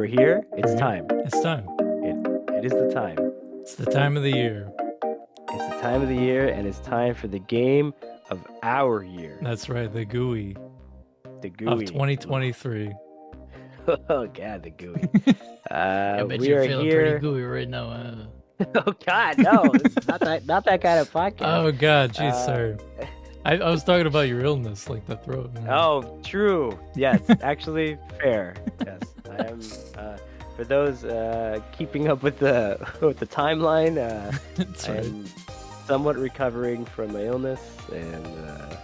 We're here. It's We're here. time. It's time. It it is the time. It's the time of the year. It's the time of the year, and it's time for the game of our year, That's right, the GUI the of GUI. 2023. Oh God, the GUI. I bet We you're are feeling pretty here. gooey right now. Oh God, no! This is not that kind of podcast. Oh God, geez, Uh, sorry. I was talking about your illness, like the throat. Oh, true. Yes, actually, fair. Yes, I am. For those keeping up with the timeline, That's I right. am somewhat recovering from my illness, and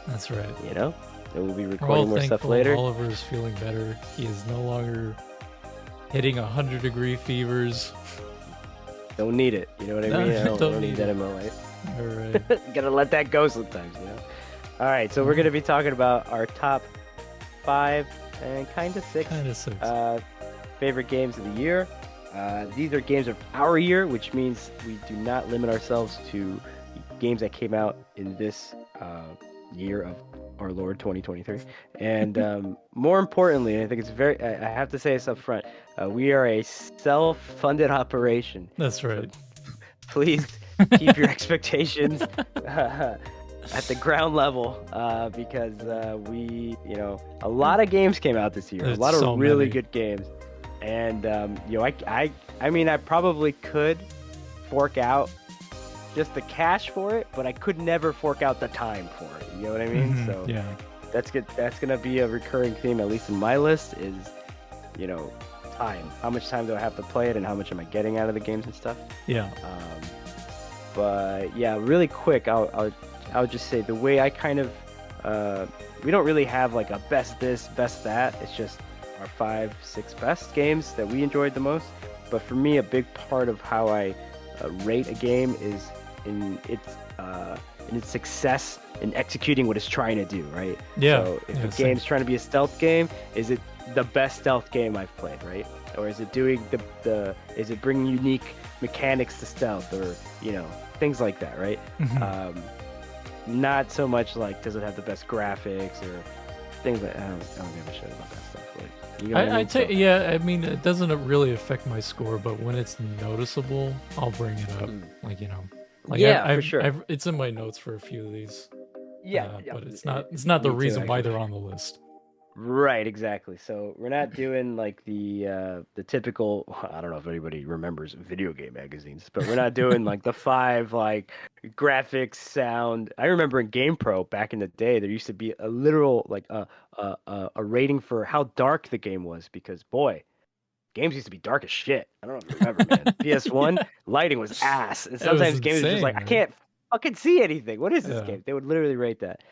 That's right. and we'll be We're all recording more stuff thankful later. Oliver is feeling better. He is no longer hitting 100-degree fevers. Don't need it. You know what I No, mean? I don't don't need need that it. in my life. All right. Gotta let that go sometimes, All right, so we're gonna be talking about our top 5 and kind of 6 Kind of six. favorite games of the year. These are games of our year, which means we do not limit ourselves to games that came out in this year of our Lord 2023. And more importantly, and I think it's I have to say this up front, we are a self-funded operation. That's right. Please keep your expectations at the ground level because a lot of games came out this year. There's a lot of so really many. good games. And I mean, I probably could fork out just the cash for it, but I could never fork out the time for it. You know what I mean? Mhm, So yeah. that's good. That's gonna be a recurring theme, at least in my list, is time. How much time do I have to play it, and how much am I getting out of the games and stuff? Yeah. But yeah, really quick, I'll just say the way I kind of we don't really have like a best this, best that. It's just our 5, 6 best games that we enjoyed the most. But for me, a big part of how I rate a game is in its success in executing what it's trying to do, right? Yeah. So if Yeah, a same. game's trying to be a stealth game, is it the best stealth game I've played, right? Or is it doing is it bringing unique mechanics to stealth, or things like that, right? Mhm. Not so much like does it have the best graphics or things like I don't give a shit about that stuff. Like, you know what I mean? So- Yeah, I mean, it doesn't really affect my score, but when it's noticeable, I'll bring it up. Like, Yeah, I've, for sure. it's in my notes for a few of these. yeah, But it's not the me too, reason why actually. they're on the list. Right, exactly. So we're not doing like the typical. I don't know if anybody remembers video game magazines, but we're not doing like the 5 like graphics, sound. I remember in GamePro back in the day, there used to be a literal like a rating for how dark the game was, because boy, games used to be dark as shit. I don't know if you remember, man. PS1 lighting was ass, and It was sometimes games were just insane, like, I man. can't fucking see anything. What is this Yeah. game? They would literally rate that.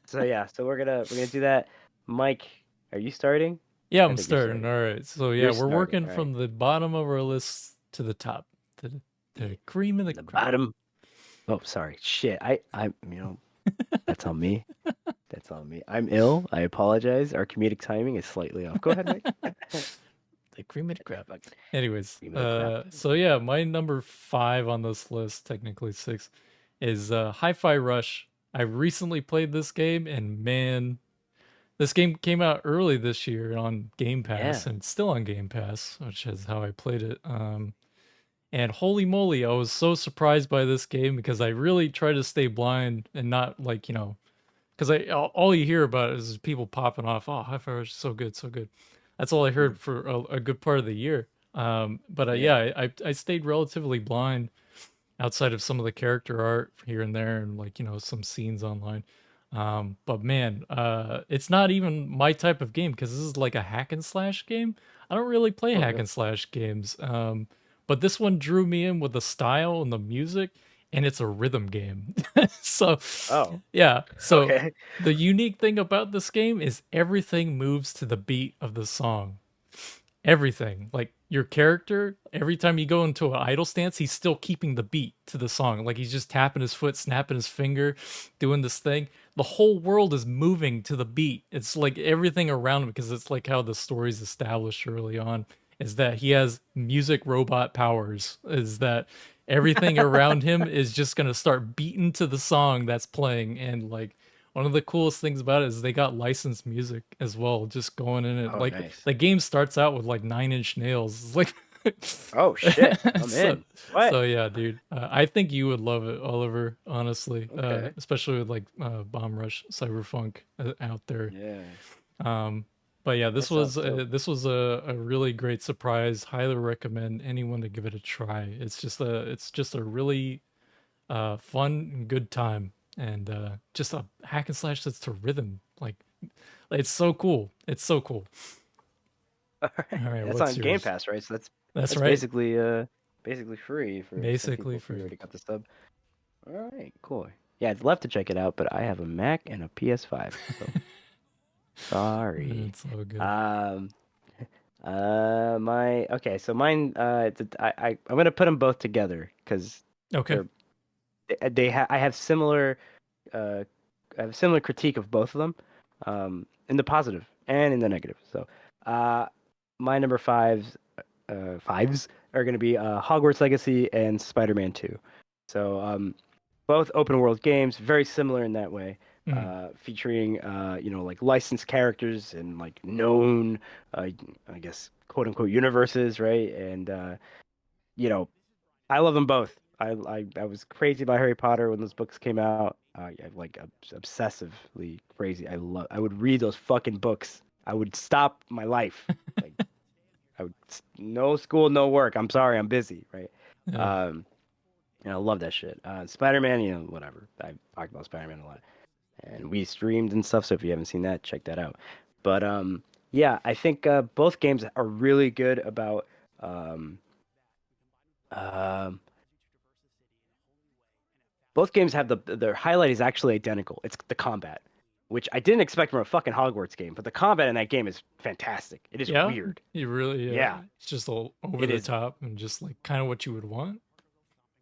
So yeah, so we're gonna do that. Mike, are you starting? Yeah, I I'm think you're starting. All right. So yeah, You're we're starting, working all from right. the bottom of our list to the top. The cream of the The crop. bottom. Oh, sorry. Shit. I that's on me. That's on me. I'm ill. I apologize. Our comedic timing is slightly off. Go ahead, Mike. The cream of the crop. Fucking Anyways, cream of the crop. so yeah, my number 5 on this list, technically 6, is Hi-Fi Rush. I recently played this game, and man, this game came out early this year on Game Pass, Yeah. and it's still on Game Pass, which is how I played it. And holy moly, I was so surprised by this game because I really try to stay blind and not like, because all you hear about is people popping off. Oh, Hi-Fi Rush is so good, so good. That's all I heard for a good part of the year. But Yeah. I stayed relatively blind outside of some of the character art here and there, and like some scenes online. But man, it's not even my type of game because this is like a hack and slash game. I don't really play Oh, hack really? and slash games. But this one drew me in with the style and the music, and it's a rhythm game. So Oh. yeah, so Okay. the unique thing about this game is everything moves to the beat of the song. Everything. Like your character, every time you go into an idle stance, he's still keeping the beat to the song. Like he's just tapping his foot, snapping his finger, doing this thing. The whole world is moving to the beat. It's like everything around him, because it's like how the story's established early on, is that he has music robot powers, is that everything around him is just going to start beating to the song that's playing. And like one of the coolest things about it is they got licensed music as well, just going in it. Oh, Like nice. the game starts out with like Nine Inch Nails. It's like Oh shit, I'm so in. What? yeah, dude. I think you would love it, Oliver. Honestly, Okay. especially with like Bomb Rush, Cyberpunk out there. Yeah, Um, but yeah, that sounds dope. this was a really great surprise. Highly recommend anyone to give it a try. It's just a really fun and good time, and just a hack and slash that's to rhythm. Like it's so cool. It's so cool. All right, All right, that's what's on Game yours? Pass, right? So That's that's right. basically free for some Basically people if you free. already got the sub. All right, cool. Yeah, I'd love to check it out, but I have a Mac and a PS5, so sorry. It's all good. Um, my okay, so mine. I'm gonna put them both together because Okay. they're I have similar I have a similar critique of both of them, in the positive and in the negative. So, uh, my number fives are going to be Hogwarts Legacy and Spider-Man 2. So, both open world games, very similar in that way, Mm. featuring like licensed characters and like known, I guess quote unquote universes, right? And you know, I love them both. I was crazy about Harry Potter when those books came out. I like obsessively crazy. I would read those fucking books. I would stop my life. Like no school, no work. I'm sorry, I'm busy, right? Yeah. Um, and I love that shit. Spider-Man, whatever. I talked about Spider-Man a lot, and we streamed and stuff. So if you haven't seen that, check that out. But yeah, I think both games are really good about um, um, both games have their highlight is actually identical. It's the combat, which I didn't expect from a fucking Hogwarts game, but the combat in that game is fantastic. It is Yeah. weird. You really Yeah, it's just all over it the is. top and just like kind of what you would want.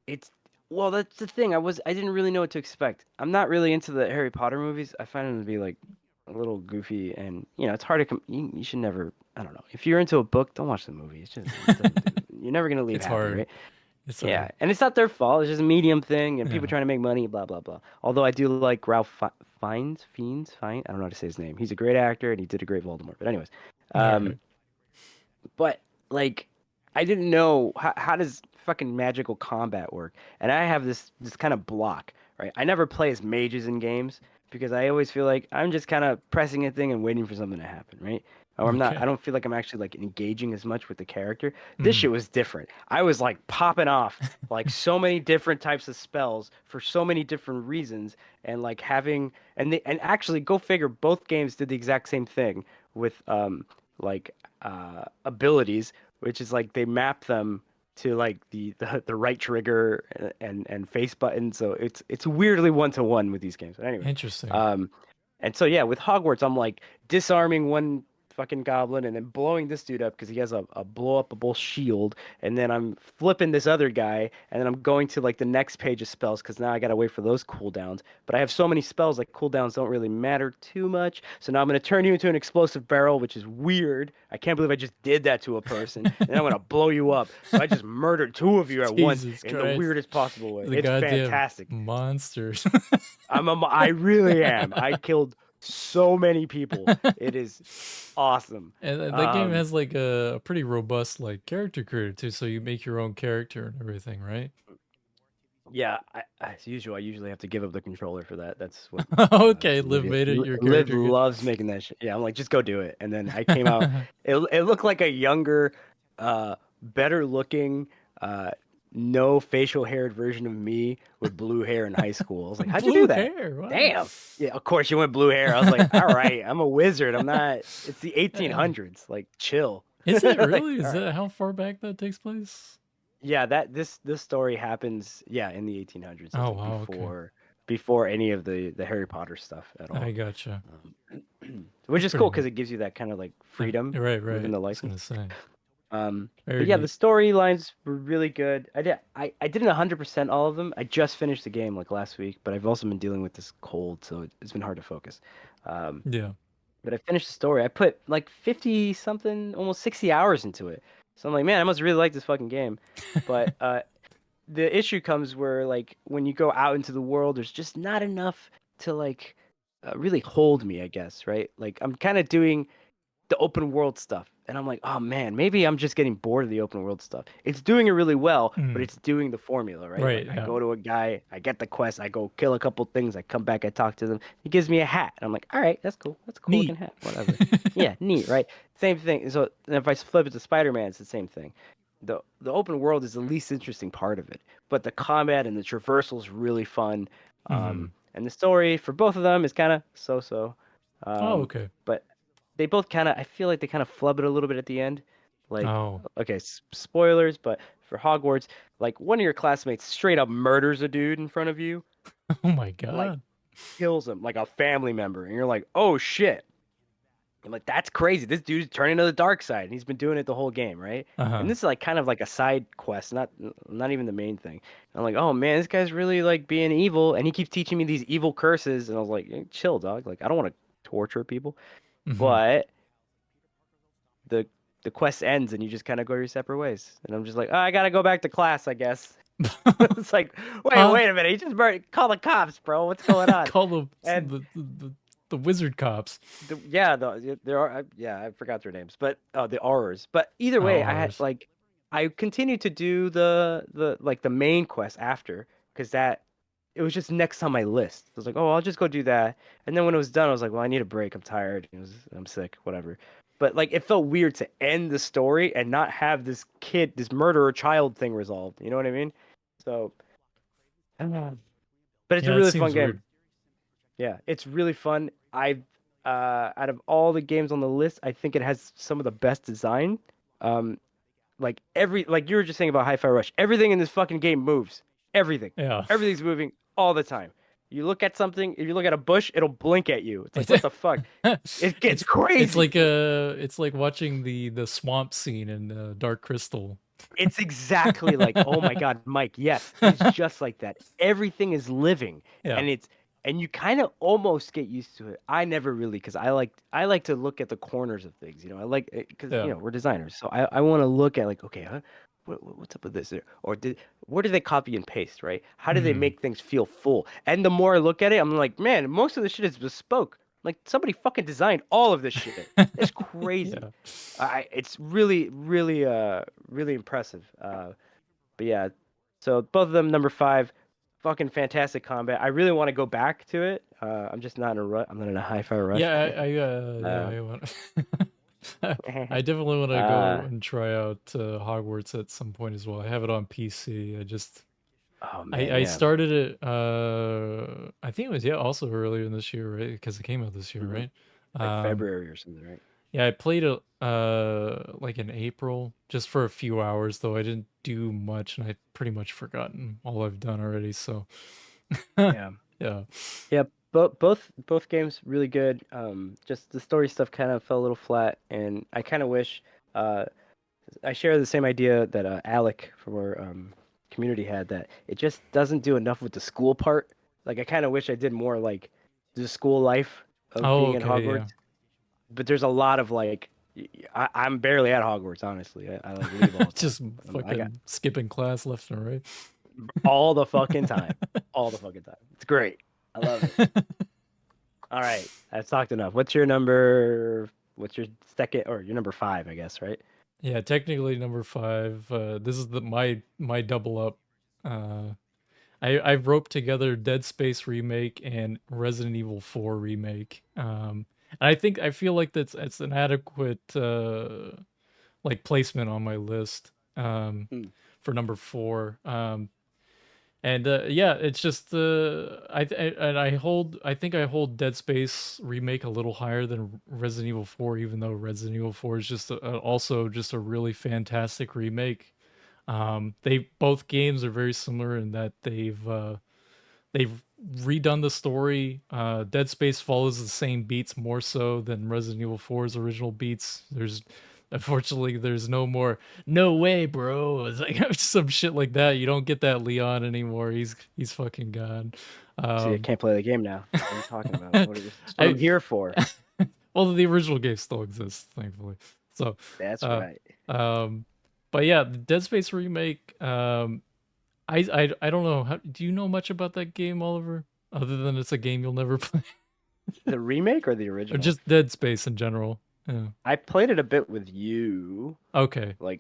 It's well, that's the thing. I didn't really know what to expect. I'm not really into the Harry Potter movies. I find them to be like a little goofy, and it's hard to you should never. I don't know. If you're into a book, don't watch the movie. It doesn't do. You're never gonna leave It's happy, hard. right? It's Yeah, hard. and it's not their fault. It's just a medium thing, and people Yeah. trying to make money, blah blah blah. Although I do like Ralph Fiennes. I don't know how to say his name. He's a great actor, and he did a great Voldemort. But anyways, All right. um, but like, I didn't know how does fucking magical combat work, and I have this kind of block, right? I never play as mages in games because I always feel like I'm just kind of pressing a thing and waiting for something to happen, right? Or I'm not. I Okay. don't feel like I'm actually like engaging as much with the character. This Mm. shit was different. I was like popping off like so many different types of spells for so many different reasons, and like having and actually go figure, both games did the exact same thing with like abilities, which is like they map them to like the right trigger and face button. So it's weirdly one to one with these games. But anyways, Interesting. um, and so yeah, with Hogwarts, I'm like disarming one fucking goblin and then blowing this dude up because he has a blow upable shield, and then I'm flipping this other guy, and then I'm going to like the next page of spells because now I gotta wait for those cooldowns. But I have so many spells like cooldowns don't really matter too much. So now I'm gonna turn you into an explosive barrel, which is weird. I can't believe I just did that to a person, and then I'm gonna blow you up. So I just murdered two of you at once Jesus in the Christ. weirdest possible way. The It's goddamn fantastic. monsters. I really am. I killed so many people. It is awesome. And that game Um, has like a pretty robust like character creator too, so you make your own character and everything, right? yeah, as usual, I usually have to give up the controller for that. That's what Okay, Liv made it your Liv character good. loves making that shit. Yeah, I'm like, just go do it. And then I came out. It looked like a younger, better looking, uh, no facial haired version of me with blue hair in high school. I was like, how'd you do Blue that? hair. Wow. Damn. Yeah, of course you went blue hair. I was like, all right, I'm a wizard. I'm not. It's the Yeah. 1800s. Like, chill. Is it Like, really? all Is right. that how far back that takes place? Yeah, this story happens, yeah, in the 1800s. So it's Oh like wow, okay. before any of the Harry Potter stuff at I all. gotcha. Which That's is pretty cool because neat. it gives you that kind of like Yeah, freedom right, within right. the I was license. gonna say. But Very yeah, the neat. storylines were really good. I didn't 100% all of them. I just finished the game like last week, but I've also been dealing with this cold, so it's been hard to focus. Um, Yeah. but I finished the story. I put like 50 something, almost 60 hours into it. So I'm like, man, I must really like this fucking game. But the issue comes where like when you go out into the world, there's just not enough to like really hold me, I guess, right? Like I'm kind of doing the open world stuff. And I'm like, oh man, maybe I'm just getting bored of the open world stuff. It's doing it really well, but Mm, it's doing the formula, right? right. Like I Yeah. go to a guy, I get the quest, I go kill a couple things, I come back, I talk to them. He gives me a hat. And I'm like, all right, that's cool. That's a cool looking Neat. hat. Whatever. Yeah, neat, right? Same thing. So and if I flip it to Spider-Man, it's the same thing. The open world is the least interesting part of it, but the combat and the traversal is really fun. Hmm. And the story for both of them is kind of so-so. Oh, Um, okay. but they both kind of I feel like they kind of flub it a little bit at the end. Like, Oh. okay, spoilers, but for Hogwarts, like one of your classmates straight up murders a dude in front of you, Oh my like God. kills him, like a family member, and you're like, oh shit. I'm like, that's crazy. This dude's turning to the dark side, and he's been doing it the whole game, right? And Uh-huh. this is like kind of like a side quest, not even the main thing. I'm like, oh man, this guy's really like being evil, and he keeps teaching me these evil curses, and I was like, chill, dog. Like, I don't want to torture people, Hmm. but the the quest ends and you just kind of go your separate ways. And I'm just like, oh, I gotta go back to class, I guess. It's like, Huh? wait a minute, he just call the cops, bro. What's going on? Call the, And the the the the wizard cops. there are yeah, I forgot their names, but the Aurors. But either Oh, way, I had ours. like I continued to do the like the main quest after because that it was just next on my list. I was like, oh, I'll just go do that. And then when it was done, I was like, well, I need a break. I'm tired. I'm sick. Whatever. But like, it felt weird to end the story and not have this kid, this murderer child thing resolved. You know what I mean? So, but it's a Yeah, it really fun seems game. weird. Yeah, it's really fun. Out of all the games on the list, I think it has some of the best design. Um, like you were just saying about Hi-Fi Rush, everything in this fucking game moves. Everything, Yeah. everything's moving all the time. You look at something, if you look at a bush, it'll blink at you. It's like what the fuck? It gets It's crazy. like it's like watching the swamp scene in Dark Crystal. It's exactly like, oh my God, Mike, yes, it's just like that. Everything is living Yeah. and and you kind of almost get used to it. I never really because I like to look at the corners of things, I like because Yeah. we're designers. So I want to look at like, okay, huh? What's up with this? Or where did they copy and paste, right? How do they Hmm. make things feel full? And the more I look at it, I'm like, man, most of this shit is bespoke. Like somebody fucking designed all of this shit. It's crazy. Yeah. It's really impressive. But yeah, so both of them number five, fucking fantastic combat. I really want to go back to it. I'm just not in a rut. I'm not in a hi-fi rush. Yeah, yeah, uh, I want I definitely want to go uh, and try out Hogwarts at some point as well. I have it on PC. oh I man, I yeah, started it I think it was, yeah, also earlier in this year, right? Because it came out this year, hmm right? like Um February or something, right? yeah, I played it like in April just for a few hours, though I didn't do much and I pretty much forgotten all I've done already, so Yeah, yeah. yeah. Both games really good. Just the story stuff kind of fell a little flat, and I kind of wish. Uh, I share the same idea that Alec from our community had that it just doesn't do enough with the school part. Like I kind of wish I did more like the school life of Oh, being in okay, Hogwarts. yeah. But there's a lot of like I'm barely at Hogwarts, honestly. I like leave all the time. Just I got fucking skipping class left and right. all the fucking time, all the fucking time. It's great. I love it. All right, I've talked enough. What's your number? What's your second or your number five? I guess right. Yeah, technically number five. This is my double up. Uh, I've roped together Dead Space remake and Resident Evil 4 remake. And I feel like that's an adequate like placement on my list. Mm. For number four. And yeah, it's just I think I hold Dead Space remake a little higher than Resident Evil 4, even though Resident Evil 4 is just also just a really fantastic remake. They both games are very similar in that they've redone the story. Dead Space follows the same beats more so than Resident Evil 4's original beats. There's unfortunately there's no more no way, bro. It's like some shit like that. You don't get that Leon anymore. He's fucking gone. See, I Um, can't play the game now. What are you talking about? That's what I I'm here for. well, the original game still exists, thankfully. So, That's uh, right. um, but yeah, the Dead Space remake. I don't know. Do you know much about that game, Oliver? Other than it's a game you'll never play. The remake or the Or original? just Dead Space in general. Yeah. I played it a bit with you, Okay. like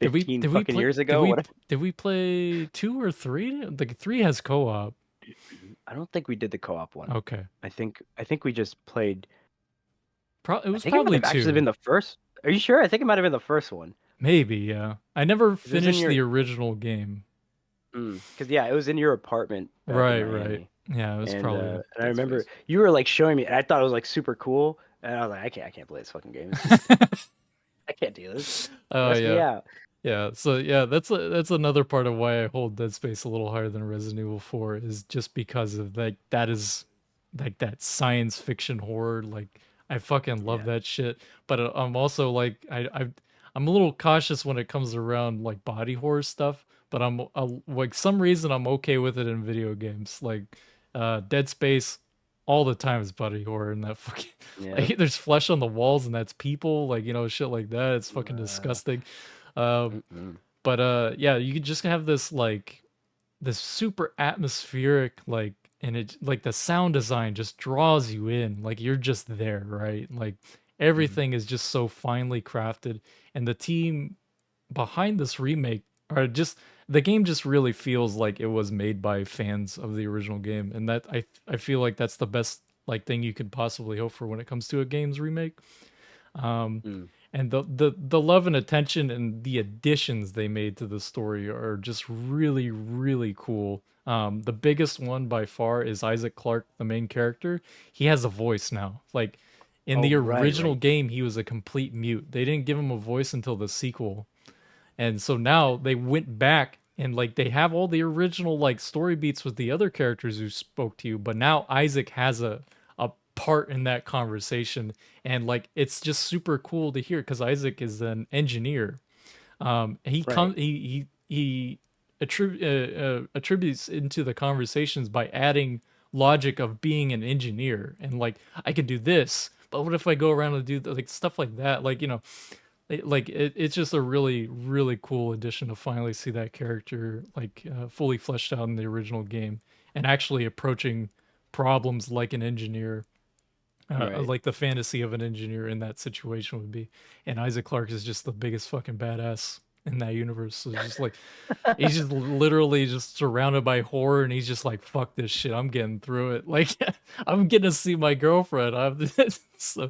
Did we 15 did we fucking play years did ago. we What? did we play 2 or 3? Like 3 has co-op. I don't think we did the co-op one. Okay. I think we just played. It I was think it might probably have actually 2. been the first. Are you sure? I think it might have been the first one. Maybe, yeah. I never 'Cause it was in finished your. the original game. Because yeah, it was in your apartment back in Right, right. Miami, Yeah, it was and probably I Dead remember Space. you were like showing me, and I thought it was like super cool, and I was like, I can't play this fucking game. It's just I can't do this. Oh Stress me yeah. out. Yeah, so yeah, that's another part of why I hold Dead Space a little higher than Resident Evil 4 is just because of like that is like that science fiction horror. Like I fucking love Yeah. that shit. But I'm also like I'm a little cautious when it comes around like body horror stuff. But like some reason I'm okay with it in video games. Like Dead Space, all the time is body horror and that fucking Yeah. like there's flesh on the walls and that's people like shit like that. It's fucking Uh, disgusting. Um, mm-mm. but yeah, you could just have this like this super atmospheric like and it like the sound design just draws you in. Like you're just there, right? Like Mhm. everything is just so finely crafted and the team behind this remake are just the game just really feels like it was made by fans of the original game and that I feel like that's the best like thing you could possibly hope for when it comes to a game's remake. Um, Mm. and the love and attention and the additions they made to the story are just really really cool. The biggest one by far is Isaac Clarke, the main character. He has a voice now. Like in Oh, the right, original right. game, he was a complete mute. They didn't give him a voice until the sequel, and so now they went back and like they have all the original like story beats with the other characters who spoke to you, but now Isaac has a part in that conversation and like it's just super cool to hear because Isaac is an engineer. He Right. comes he attributes into the conversations by adding logic of being an engineer and like I could do this, but what if I go around and do like stuff like that? Like it's just a really really cool addition to finally see that character like fully fleshed out in the original game and actually approaching problems like an engineer, Right. like the fantasy of an engineer in that situation would be. And Isaac Clarke is just the biggest fucking badass in that universe. So it's just like he's just literally just surrounded by horror and he's just like fuck this shit, I'm getting through it. Like I'm getting to see my girlfriend. So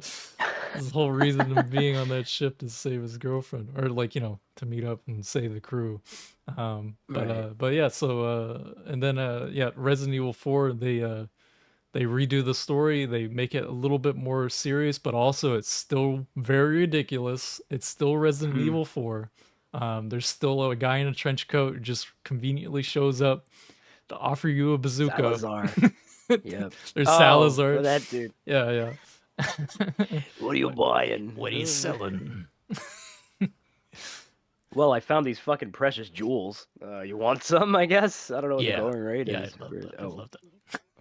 his whole reason of being on that ship to save his girlfriend or like to meet up and save the crew. Right. But yeah, so and then yeah, Resident Evil 4 they redo the story, they make it a little bit more serious, but also it's still very ridiculous. It's still Resident Mhm. Evil 4. There's still a guy in a trench coat who just conveniently shows up to offer you a bazooka. Salazar. Yep. There's Oh, Salazar. that dude. Yeah, yeah. What are you What buying? what he's selling? Well, I found these fucking precious jewels. You want some? I guess. I don't know what the Yeah, going rate yeah, is. I'd love For, that. I'd oh, love that.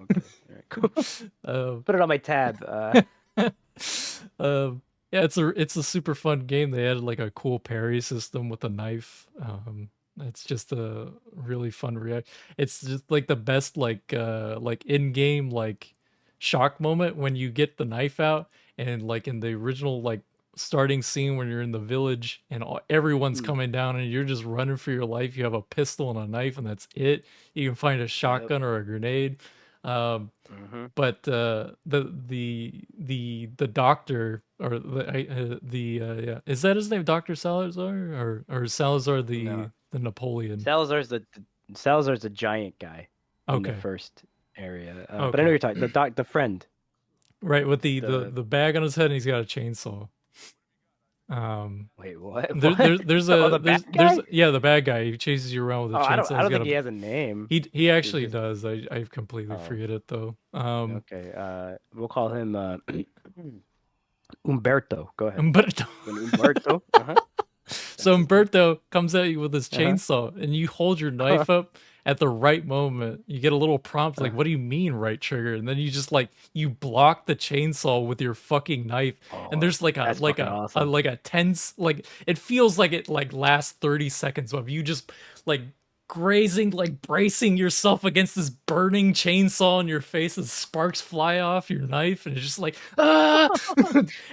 okay. All right. Cool. um, Put it on my tab. yeah, it's a super fun game. They added like a cool parry system with a knife. It's just a really fun react. It's just like the best like in-game like shock moment when you get the knife out and like in the original like starting scene when you're in the village and everyone's Hmm. coming down and you're just running for your life. You have a pistol and a knife and that's it. You can find a Yep. shotgun or a grenade. Um, Hmm. but the doctor or yeah, is that his name, Doctor Salazar, or Salazar No. the Napoleon? Salazar's the giant guy in the Okay, first area. But I know okay, you're talking the friend. right, with The the bag on his head and he's got a chainsaw. wait, what? There, What? Oh, the bad there's guy? yeah, the bad guy. He chases you around with Oh, a I don't. chainsaw. I He's don't got think a he has a name. he It's actually just. does. I completely Oh, forget it though. okay. We'll call him Umberto. Go ahead. But When Umberto. Uh-huh. so That's his name. Umberto comes at you with his Uh-huh. chainsaw, and you hold your Uh-huh. knife up at the right moment. You get a little prompt like, Uh-huh. "What do you mean, right trigger?" And then you just like you block the chainsaw with your fucking knife, and Oh, there's like that's fucking a awesome. like a tense like it feels like it like lasts 30 seconds of you just like grazing, like bracing yourself against this burning chainsaw in your face as sparks fly off your knife, and it's just like, ah!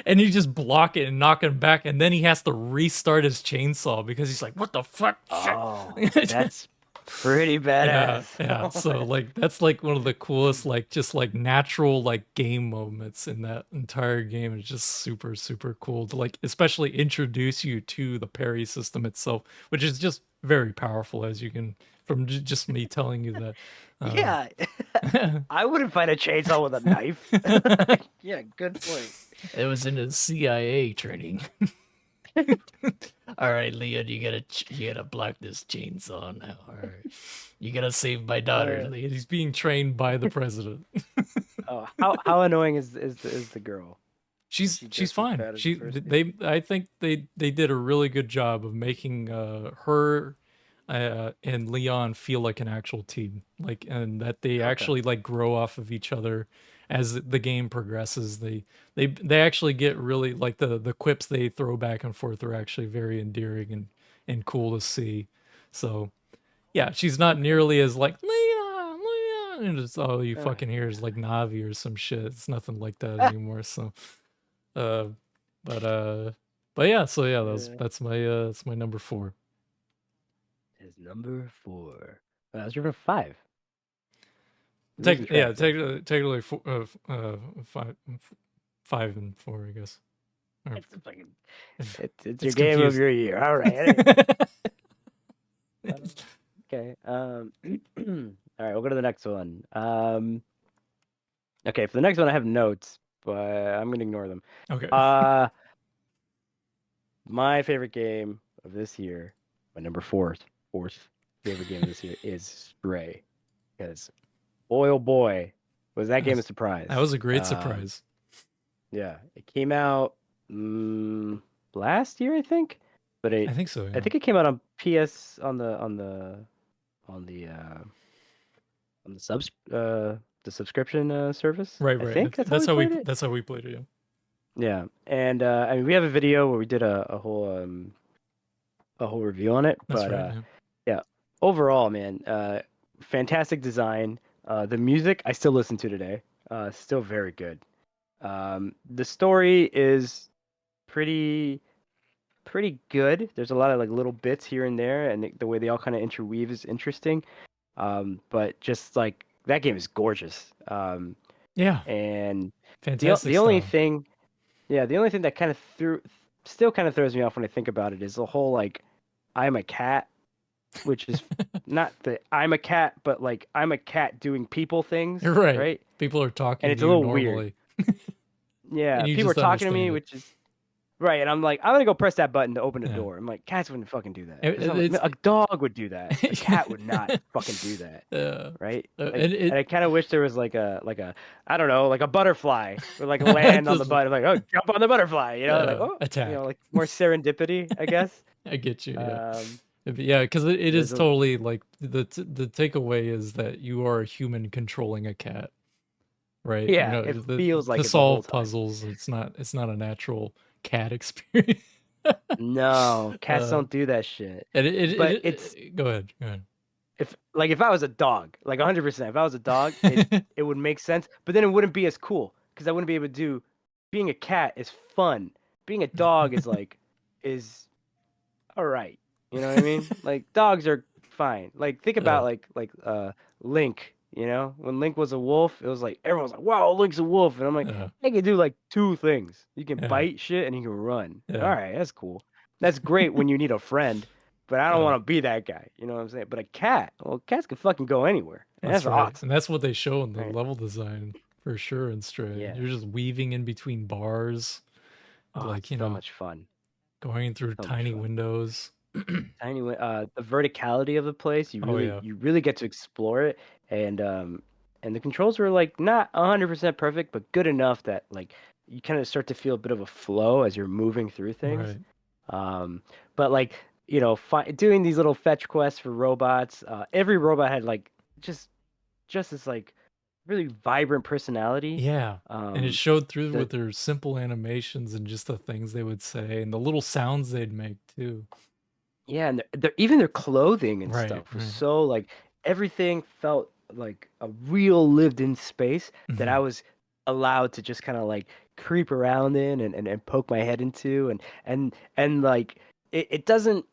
And you just block it and knock him back, and then he has to restart his chainsaw because he's like, what the fuck? Shit. Oh, that's pretty Yeah, badass. yeah. So like that's like one of the coolest like just like natural like game moments in that entire game. It's just super super cool to like especially introduce you to the parry system itself, which is just very powerful as you can from just me telling you that. Yeah, I wouldn't fight a chainsaw with a knife. Yeah, good point. It was in his CIA training. All right, Leon, you gotta block this chainsaw now. All right, you gotta save my daughter, Leon. He's being trained by the president. Oh, how annoying is the girl? She's She she's just as fine. bad as the She first game? I think they did a really good job of making her and Leon feel like an actual team, like, and that they Okay. actually like grow off of each other as the game progresses. They actually get really like the quips they throw back and forth are actually very endearing and cool to see. So yeah, she's not Okay. nearly as like Leon, and just all you Uh, fucking hear is like Navi or some shit. It's nothing like that anymore. So. Uh, but but yeah, so yeah, uh, that's my number 4. is number 4. That's your number 5. Losing Take yeah, track there for a minute. technically 5 and 4, I guess. Or, It's fucking. It's your it's game of confused. your year. All right. Okay. All right. We'll go to the next one. Okay. For the next one, I have notes, but I'm gonna ignore them. Okay. Uh, my favorite game of this year, my number fourth favorite game of this year is Stray, because boy oh boy, was that game a That surprise. was a great surprise. Yeah, it came out last year, I think, but I think so, I yeah. think it came out on PS on the the subscription service. Right, I right. think that's how we played it. That's how we played it, yeah. Yeah, and I mean we have a video where we did a whole review on it, That's but right, yeah. yeah, overall, man, fantastic design. The music I still listen to today. Still very good. The story is pretty pretty good. There's a lot of like little bits here and there, and the way they all kind of interweave is interesting. But just like that game is gorgeous. Yeah, And fantastic the only style. thing, yeah, the only thing that kind of still kind of throws me off when I think about it is the whole like I'm a cat, which is not the I'm a cat, but like I'm a cat doing people things, You're right. right? People are And talking it's to a you little weird. normally, Yeah, and you people are just talking to understand me, it. which is right, and I'm like, I'm gonna go press that button to open the Yeah. door. I'm like, cats wouldn't fucking do that. It's not like It's a dog would do that. A cat would not fucking do that, uh, right? Like, and and it I kind of wish there was like a I don't know, like a butterfly would like land on the just button, like oh, jump on the butterfly, you know, like oh, you know, attack. like more serendipity, I guess. I get you, yeah. Um, Yeah, because it there's is a totally like the takeaway is that you are a human controlling a cat, right? You yeah, know, it feels to like it the whole solve time. puzzles, it's not a natural cat experience. No, cats uh, don't do that shit. and But it's go ahead, go if I was a dog, like 100%, if I was a dog, ahead. it would make sense, but then it wouldn't be as cool because I wouldn't be able to do. Being a cat is fun. Being a dog is all right. You know what I mean? Like dogs are fine. Like think about uh, Link. You know, when Link was a wolf, it was like everyone's like, "Wow, Link's a wolf," and I'm like, uh, "I can do like two things. You can yeah, bite shit and you can run. All yeah, right, that's cool. That's great when you need a friend." But I don't uh, want to be that guy. You know what I'm saying? But a cat, well, cats can fucking go anywhere. And that's that's right, awesome. and that's what they show in the Right? level design for sure in Stray. Yeah. You're just weaving in between bars, Oh, like it's you so know, much fun. going through So much tiny fun. windows. The verticality of the place, Oh yeah, you really get to explore it, and the controls were like not 100% perfect, but good enough that like you kind of start to feel a bit of a flow as you're moving through things. right. Um, but like doing these little fetch quests for robots, every robot had like just this like really vibrant personality. Yeah. And it Um, showed through the with their simple animations and just the things they would say and the little sounds they'd make too. Yeah, and even their clothing and Right, stuff was right. so like everything felt like a real lived-in space that I Hmm. was allowed to just kind of like creep around in and poke my head into and like it doesn't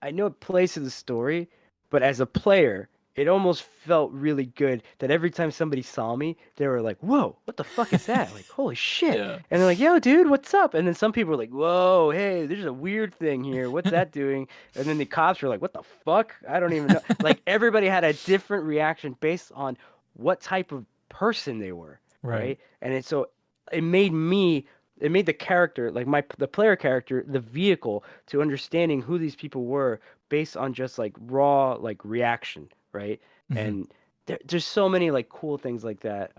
I know it plays to the story, but as a player, it almost felt really good that every time somebody saw me, they were like, "Whoa, what the fuck is that?" Like, "Holy shit!" Yeah. And they're like, "Yo, dude, what's up?" And then some people were like, "Whoa, hey, there's a weird thing here. What's that doing?" And then the cops were like, "What the fuck? I don't even know." Like everybody had a different reaction based on what type of person they were, Right. right? And so it made me it made the character like the player character the vehicle to understanding who these people were based on just like raw like reaction, right? Hmm. And there's so many like cool things like that.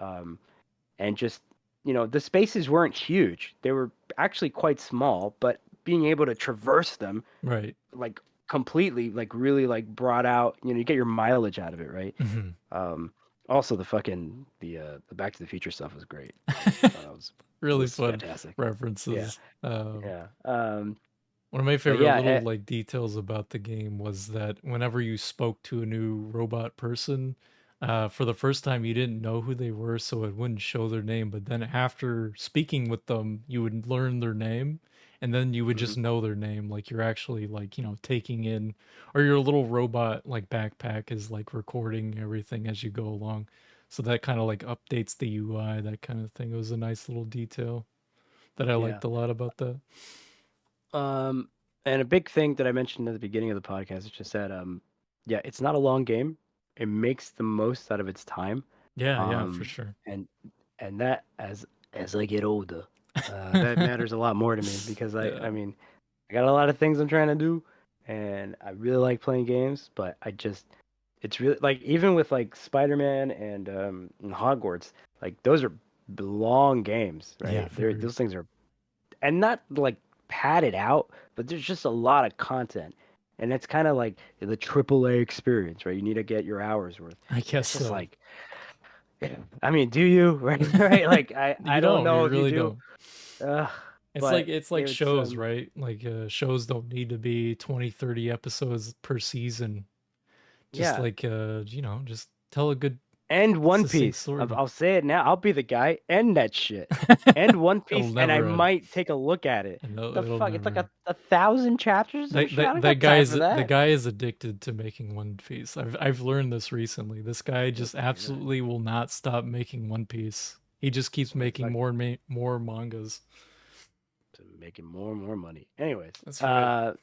And just the spaces weren't huge; they were actually quite small, but being able to traverse them Right. like completely, like really like brought out, you get your mileage out of it, right? Hmm. Um, Also the Back to the Future stuff was great. I thought that Really was fun fantastic. Yeah, references. yeah. One of my But favorite yeah, little like details about the game was that whenever you spoke to a new robot person, for the first time you didn't know who they were, so it wouldn't show their name. But then after speaking with them, you would learn their name, and then you would mhm. just know their name, like you're actually like taking in, or your little robot like backpack is like recording everything as you go along. So that kind of like updates the UI, that kind of thing. It was a nice little detail that I Yeah. liked a lot about that. Um, and a big thing that I mentioned at the beginning of the podcast is just that, yeah, it's not a long game. It makes the most out of its time. Yeah, yeah, for Um, sure. and that as I get older, that matters a lot more to me because Yeah. I mean, I got a lot of things I'm trying to do, and I really like playing games, but it's really like even with like Spider-Man and Hogwarts, like those are long games, Yeah, right? very. Those things are and not like padded out, but there's just a lot of content. And it's kind of like the AAA experience, right? You need to get your hours worth. I And guess it's just so. like, yeah, I mean, do you? Right? Right? Like, I You don't don't, know you if you really do. don't. Uh, It's like but it's like it's, shows, right? Like shows don't need to be 20, 30 episodes per season. Just yeah. like just tell a good End One succinct Piece. story. I'll say it now. I'll be the guy. End that shit. End One It'll Piece, and I never end. might take a look at it. And The it'll fuck? It's never like end. a thousand chapters or some That, shit. I that don't that got guy time is for the that. guy is addicted to making One Piece. I've learned this recently. This guy Oh just my god. absolutely will not stop making One Piece. He just keeps Well, making more mangas. to making more and more money. Anyways, That's right.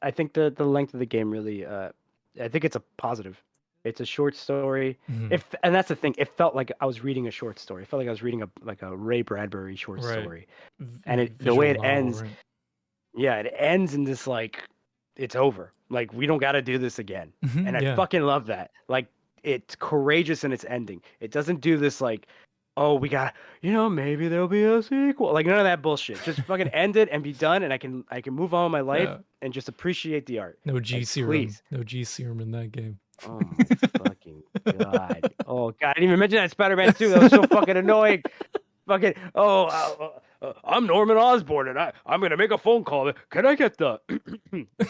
I think the length of the game really I think it's a positive. It's a short story. Mhm. If and that's the thing. It felt like I was reading a short story. It felt like I was reading a Ray Bradbury short Right. story. And the way Visual it novel, ends, right? yeah, it ends in this like it's over. Like we don't got to do this again. And I Yeah. fucking love that. Like it's courageous in its ending. It doesn't do this like, oh, we got, maybe there'll be a sequel. Like none of that bullshit. Just fucking end it and be done and I can move on with my life Yeah. and just appreciate the art. No G Like serum. please. No G serum in that game. Oh my fucking god. Oh god, I didn't even mention that Spider-Man 2. That was so fucking annoying. Fucking I'm Norman Osborn and I'm gonna make a phone call. Can I get the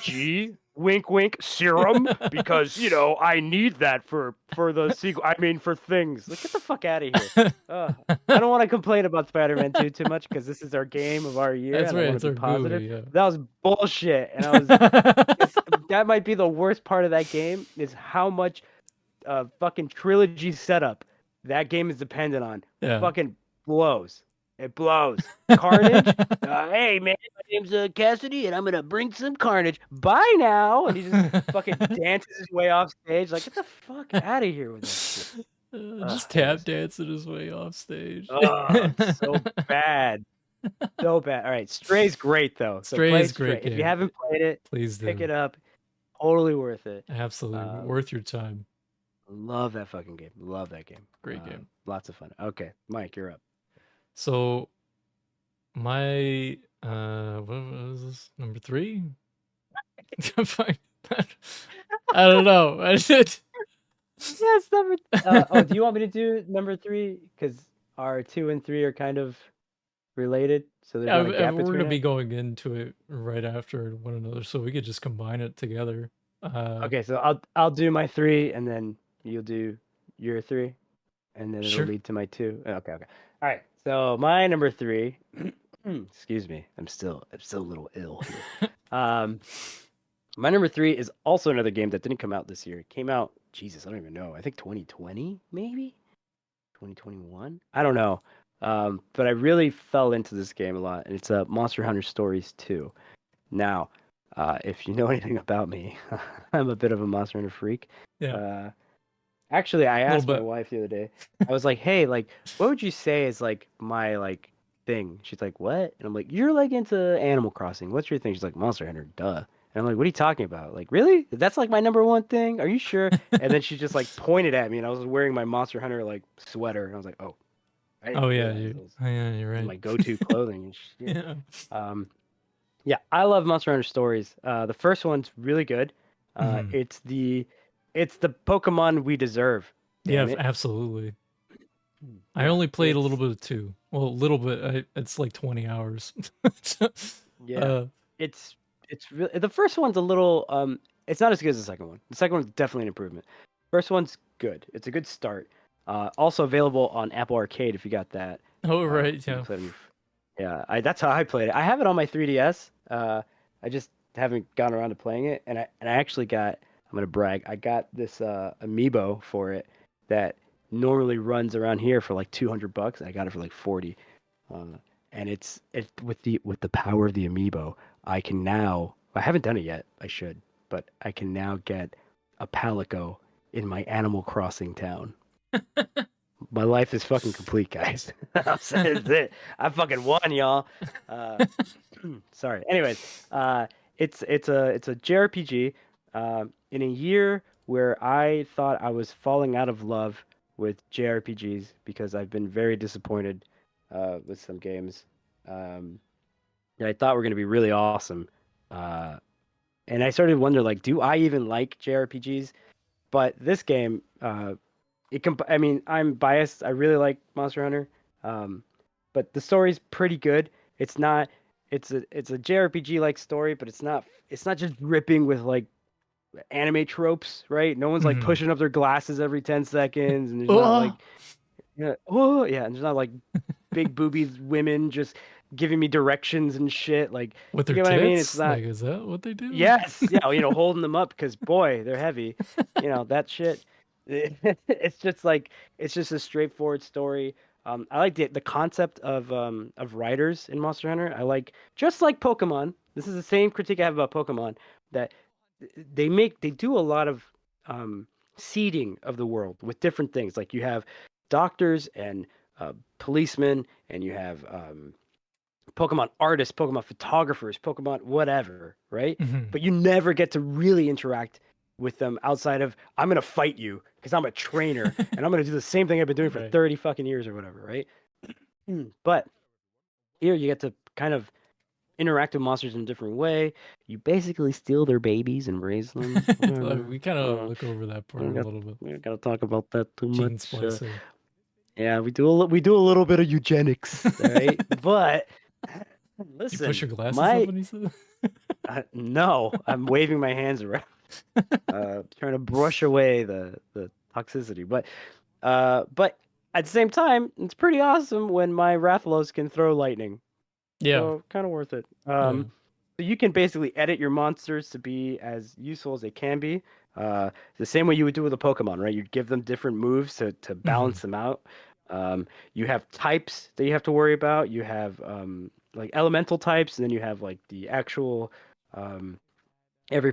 G wink wink serum because I need that for the sequel. I mean for things. Like get the fuck out of here. I don't want to complain about Spider-Man 2 too much because this is our game of our year That's and I right. want to It's be our positive. GUI, yeah. That was bullshit and that might be the worst part of that game is how much fucking trilogy setup that game is dependent on. Yeah. Fucking blows. It blows. Carnage. Hey man, my name's Cassidy, and I'm gonna bring some carnage. Bye now. And he just fucking dances his way off stage. Like, get the fuck out of here with that shit. Just tap Anyways. dancing his way off stage. It's so bad. So bad. All right, Stray's great though. So Stray play is a great Stray. If you game. haven't played it, Please pick do. it up. Totally worth it. Absolutely Um, worth your time. Love that fucking game. Love that game. Great game. Lots of fun. Okay, Mike, you're up. So my what was this? Number three? Fine. I don't know. I did. Yes, number. Do you want me to do number three? Because our two and three are kind of. related, so there's Yeah, not a gap we're between gonna be it. going into it right after one another, so we could just combine it together. Okay, so I'll do my three, and then you'll do your three, and then it'll Sure. lead to my two. Okay, okay. All right. So my number three. Excuse me. I'm still a little ill here. My number three is also another game that didn't come out this year. It came out, Jesus, I don't even know. I think 2020, maybe 2021. I don't know. But I really fell into this game a lot, and it's Monster Hunter Stories 2. Now, if you know anything about me, I'm a bit of a Monster Hunter freak. Yeah, Uh, Actually, I a little asked my bit. wife the other day. I was like, "Hey, like, what would you say is like my like thing?" She's like, "What?" And I'm like, "You're like into Animal Crossing. What's your thing?" She's like, "Monster Hunter, duh." And I'm like, "What are you talking about? Like, really? That's like my number one thing? Are you sure?" And then she just like pointed at me, and I was wearing my Monster Hunter like sweater, and I was like, "Oh, I didn't Oh even yeah, realize it yeah, you're was right. my go-to clothing and shit." Yeah, Um, yeah, I love Monster Hunter Stories. The first one's really good. Uh, hmm it's the it's the Pokemon we deserve. yeah, Damn it. absolutely. I Yeah, only played a little bit of two. Well, a little bit. It's like 20 hours. yeah. uh, It's it's really the first one's a little it's not as good as the second one. The second one's definitely an improvement. First one's good. It's a good start. Also available on Apple Arcade if you got that. oh right, You can yeah. play it on your yeah, that's how I played it. I have it on my 3DS. I just haven't gotten around to playing it, and I actually got. I'm gonna brag. I got this amiibo for it that normally runs around here for like 200 bucks. I got it for like 40. Uh, and it's with the power of the amiibo, I can now. I haven't done it yet. I should, but I can now get a Palico in my Animal Crossing town. My life is fucking complete, guys. I'm saying it's it. I fucking won, y'all. Uh, sorry. Anyways, it's a JRPG. In a year where I thought I was falling out of love with JRPGs because I've been very disappointed with some games that I thought were going to be really awesome. Uh, and I started to wonder, like, do I even like JRPGs? But this game, I mean, I'm biased. I really like Monster Hunter, um, but the story's pretty good. It's not. It's a JRPG like story, but it's not just ripping with like anime tropes, right? No one's like hmm pushing up their glasses every 10 seconds, and there's not like Oh, oh yeah, and there's not like big boobies women just giving me directions and shit. Like with you their get what I mean? It's tits? not. Like, is that what they do? Yes, yeah, holding them up because boy, they're heavy. That shit. It's just like it's just a straightforward story. I like the concept of riders in Monster Hunter. I like just like Pokemon. This is the same critique I have about Pokemon that they do a lot of um seeding of the world with different things. Like you have doctors and policemen, and you have Pokemon artists, Pokemon photographers, Pokemon whatever, right? hmm But you never get to really interact with them outside of I'm gonna fight you because I'm a trainer and I'm gonna do the same thing I've been doing for Right. 30 fucking years or whatever, right? But here you get to kind of interact with monsters in a different way. You basically steal their babies and raise them, Like, whatever. we kind of Uh, look over that we part a got little bit. we gotta talk about that too Gene much. splicing. Yeah, we do a little bit of eugenics, all right? But You push listen, your glasses up my when you said no, I'm waving my hands around, trying to brush away the toxicity. But at the same time, it's pretty awesome when my Rathalos can throw lightning. Yeah. So kind of worth it. Yeah. So you can basically edit your monsters to be as useful as they can be. The same way you would do with a Pokemon, right? You'd give them different moves to hmm balance them out. You have types that you have to worry about. You have like elemental types, and then you have like the actual um, every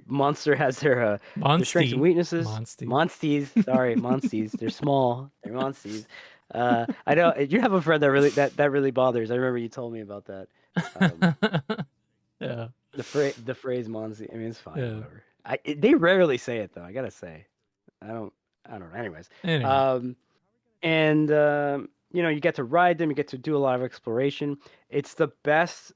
monster has their strengths and Monstie. weaknesses. Monstie. Monsties, sorry, monsties. They're small. They're monsties. I know you have a friend that really bothers. I remember you told me about that. Um, Yeah. the phrase monstie. I mean, it's fine, Yeah. whatever. They rarely say it though. I gotta say, I don't. I don't know. Anyways, Anyway. um, and you get to ride them. You get to do a lot of exploration. It's the best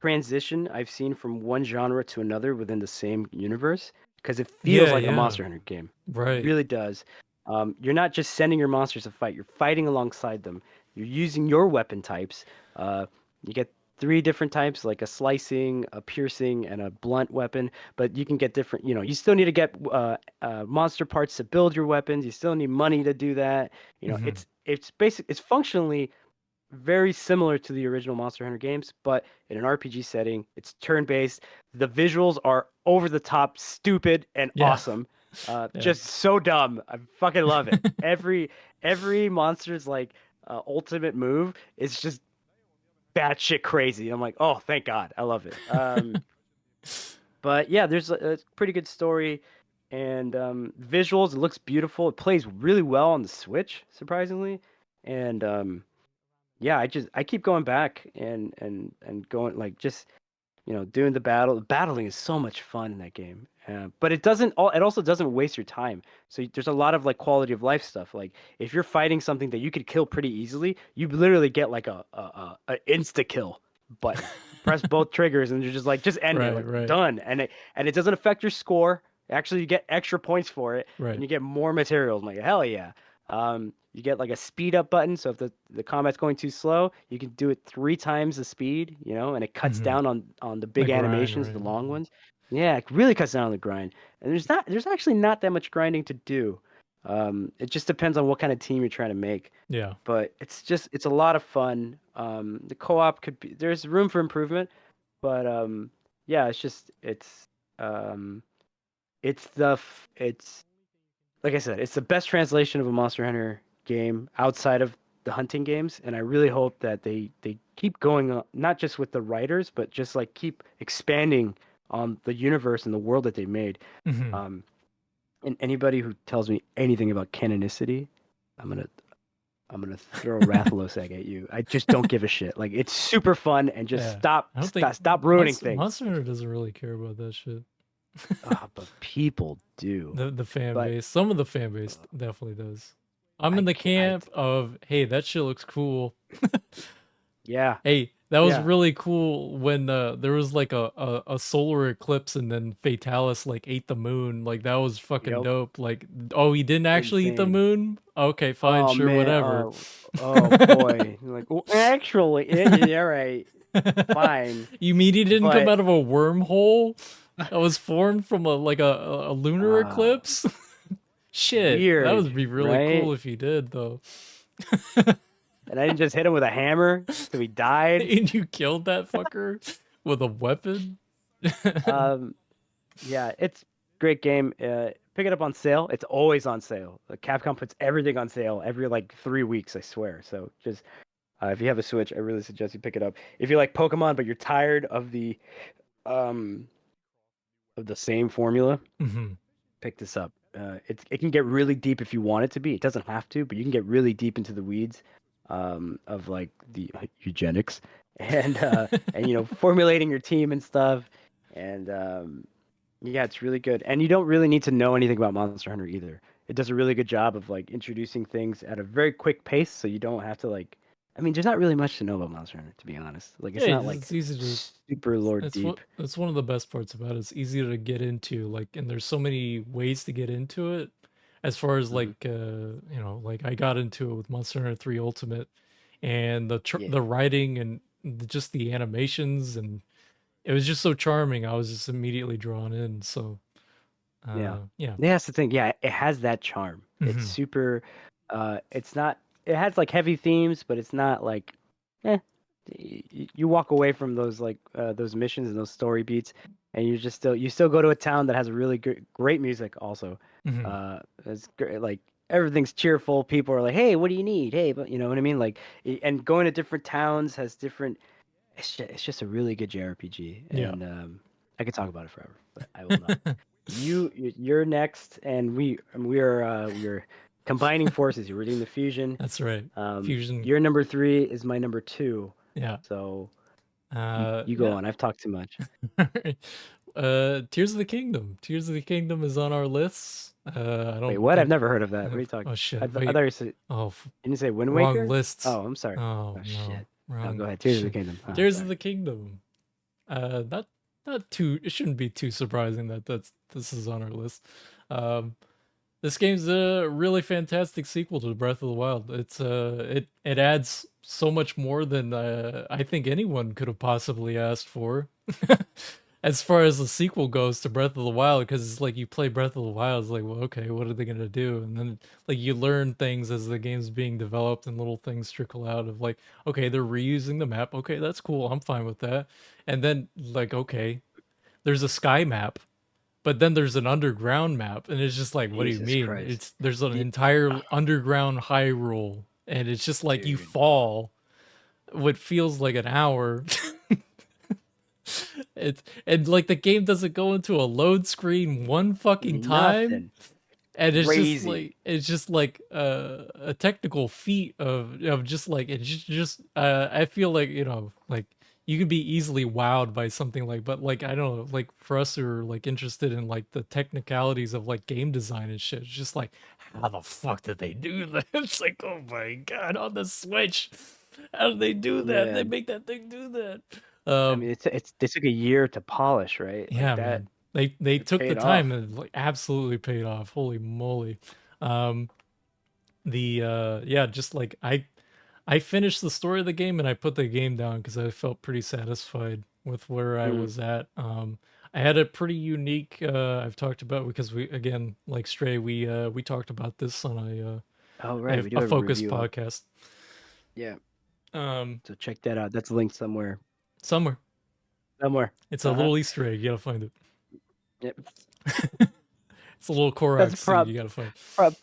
transition I've seen from one genre to another within the same universe because it feels Yeah, like a yeah. Monster Hunter game. It Right. really does. You're not just sending your monsters to fight, you're fighting alongside them. You're using your weapon types. You get three different types, like a slicing, a piercing, and a blunt weapon. But you can get different, you still need to get monster parts to build your weapons. You still need money to do that. Hmm. It's functionally very similar to the original Monster Hunter games, but in an RPG setting. It's turn-based. The visuals are over the top, stupid, and Yeah. awesome. Yeah. Just so dumb. I fucking love it. Every monster's like ultimate move is just batshit crazy. I'm like, oh, thank God, I love it. But yeah, there's a pretty good story and visuals. It looks beautiful. It plays really well on the Switch, surprisingly, and yeah, I keep going back and going like just doing the battle. The battling is so much fun in that game. But it also doesn't waste your time. So there's a lot of like quality of life stuff. Like if you're fighting something that you could kill pretty easily, you literally get like a insta kill button. Press both triggers and you're just end it, Right, like right, done. And it doesn't affect your score. Actually, you get extra points for it, and right. you get more materials. I'm like, hell yeah. You get like a speed up button, so if the combat's going too slow, you can do it 3 times the speed, and it cuts Hmm. down on the The big grind, animations, the right? long ones. Yeah, it really cuts down on the grind. And there's actually not that much grinding to do. It just depends on what kind of team you're trying to make. Yeah. But it's a lot of fun. The co-op there's room for improvement, but yeah, um it's like I said, it's the best translation of a Monster Hunter game outside of the hunting games, and I really hope that they keep going on, not just with the writers, but just like keep expanding on the universe and the world that they made. Hmm. Um, and anybody who tells me anything about canonicity, I'm gonna I'm gonna throw a Rathalos egg at you. I just don't give a shit. Like it's super fun, and just Yeah. stop I don't think stop stop ruining things. Monster Hunter doesn't really care about that shit. But people do. The fan But base, some of the fan base definitely does. I'm in I the can't. I camp of, hey, that shit looks cool. Yeah, Hey, that was yeah. really cool when there was like a solar eclipse and then Fatalis like ate the moon. Like that was fucking Yep. dope. Like, oh, he didn't actually eat the Insane. moon? Okay, fine, Oh sure, man, whatever. oh boy. Like, well, actually, yeah, all right, fine, You mean he didn't come but out of a wormhole that was formed from a lunar uh, eclipse? Shit, that weird, would be really cool right? if he did, though. And I didn't just hit him with a hammer, so he died. And you killed that fucker with a weapon? Um, yeah, it's great game. Pick it up on sale. It's always on sale. Capcom puts everything on sale every like 3 weeks, I swear. So just if you have a Switch, I really suggest you pick it up. If you like Pokemon, but you're tired um of the same formula, Hmm. pick this up. It can get really deep if you want it to be. It doesn't have to, but you can get really deep into the weeds of like the eugenics and formulating your team and stuff. And yeah, it's really good. And you don't really need to know anything about Monster Hunter either. It does a really good job of like introducing things at a very quick pace, so you don't have to like. I mean, there's not really much to know about Monster Hunter, to be honest. Like, Yeah, it's not like it's easy to. super lore It's what deep. that's one of the best parts about it. It's easy to get into. Like, and there's so many ways to get into it. As far as Hmm. like like I got into it with Monster Hunter 3 Ultimate, and Yeah, the writing and just the animations, and it was just so charming. I was just immediately drawn in. So, yeah, yeah. yeah. That's the thing. Yeah, it has that charm. It's Hmm. super. It's not. It has like heavy themes, but it's not like. Eh. You walk away from those missions and those story beats, and you still go to a town that has really great music. Also, Hmm. it's great. Like everything's cheerful. People are like, "Hey, what do you need? Hey," but you know what I mean. Like, and going to different towns has different. It's just a really good JRPG, Yeah. and I could talk about it forever, but I will not. You're next, and we are combining forces. You're reading the fusion. That's right. Fusion. Your number three is my number two, Yeah. so you go Yeah. on. I've talked too much. Tears of the Kingdom. Tears of the Kingdom is on our list. I Wait, don't what? I've think. never heard of that. What are you talking? Oh I, shit! th- I Wait. thought you said. Oh, Didn't you say Wind wrong Waker? list. Oh, I'm sorry. Oh Oh no, shit. No, go wrong ahead. Tears of the shit. Kingdom. Tears of Sorry. the Kingdom. Not too. It shouldn't be too surprising that this is on our list. Um, This game's a really fantastic sequel to Breath of the Wild. It adds so much more than I think anyone could have possibly asked for. As far as the sequel goes to Breath of the Wild, because it's like you play Breath of the Wild, it's like, well, okay, what are they gonna do? And then like you learn things as the game's being developed, and little things trickle out of like, okay, they're reusing the map. Okay, that's cool. I'm fine with that. And then like, okay, there's a sky map, but then there's an underground map, and it's just like, what do you Jesus mean? Christ. There's an The- entire underground Hyrule, and it's just like you Dude. fall what feels like an hour. It's and like the game doesn't go into a load screen one fucking time, Nothing. and Crazy. it's just like a technical feat of just like it's just I feel like like you can be easily wowed by something like, but like I don't know, like for us who are like interested in like the technicalities of like game design and shit, it's just like how the fuck did they do that? It's like, oh my god, on the Switch, how did they do that? Yeah. They make that thing do that. I mean, it's they took a year to polish, right? Like Yeah, that. man. They It took the paid time off. and like absolutely paid off. Holy moly. Um the yeah, just like I finished the story of the game and I put the game down because I felt pretty satisfied with where I Mm. was at. I had a pretty unique I've talked about because we again like Stray we talked about this on Oh, right. We do a have a focus review up. podcast. Yeah. Um So check that out. That's linked somewhere. somewhere. Somewhere. It's a Uh-huh. little Easter egg, you gotta find it. Yep. It's a little That's Korok a seed, you gotta find. prop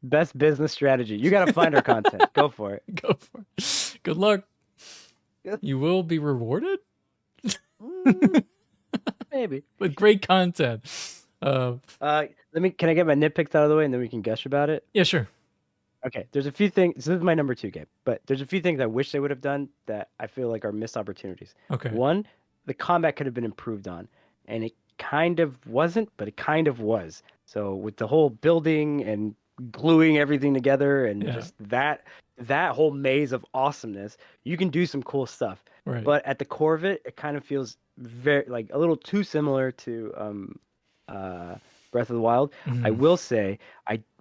best business strategy. You got to find our content. Go for it. Go for it. Good luck. Yeah. You will be rewarded Mm, maybe. with great content. Can I get my nitpicks out of the way and then we can gush about it? Yeah, sure. Okay, there's a few things. This is my number 2 game, but there's a few things I wish they would have done that I feel like are missed opportunities. Okay. One, the combat could have been improved on, and it kind of wasn't, but it kind of was. So with the whole building and gluing everything together and Yeah. just that whole maze of awesomeness, you can do some cool stuff. Right. But at the core of it, it kind of feels very like a little too similar to uh Breath of the Wild. I Mhm. will say,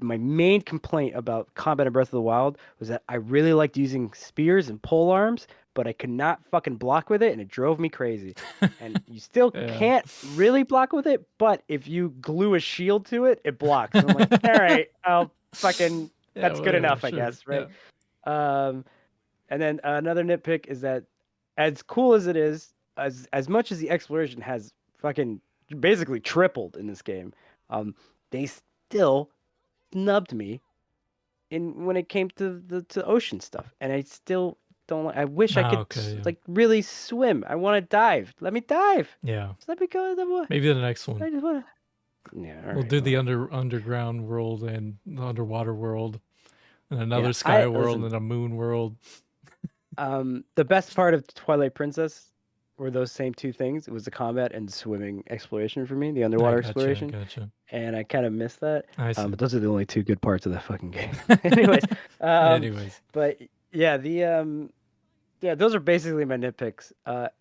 my main complaint about combat in Breath of the Wild was that I really liked using spears and pole arms, but I could not fucking block with it, and it drove me crazy. And you still Yeah. can't really block with it, but if you glue a shield to it, it blocks. And I'm like, all right, I'll fucking Yeah, that's good whatever, enough, I sure. guess, right? Yeah. And then another nitpick is that as cool as it is, as much as the exploration has fucking basically tripled in this game, they still snubbed me in when it came to the ocean stuff, and I still don't. I wish I could Okay, yeah. like really swim. I want to dive. Let me dive. Yeah. Just let me go. Maybe the next I one. just want to. Yeah, all We'll right. do the Whatever. underground world and the underwater world and Yeah, another sky I world listen. and a moon world. The best part of Twilight Princess were those same two things. It was the combat and swimming exploration for me, the I underwater gotcha, I exploration, gotcha. and I kind of miss that. I see. But those are the only two good parts of the fucking game. Anyways, Anyways. but yeah, yeah, those are basically my nitpicks.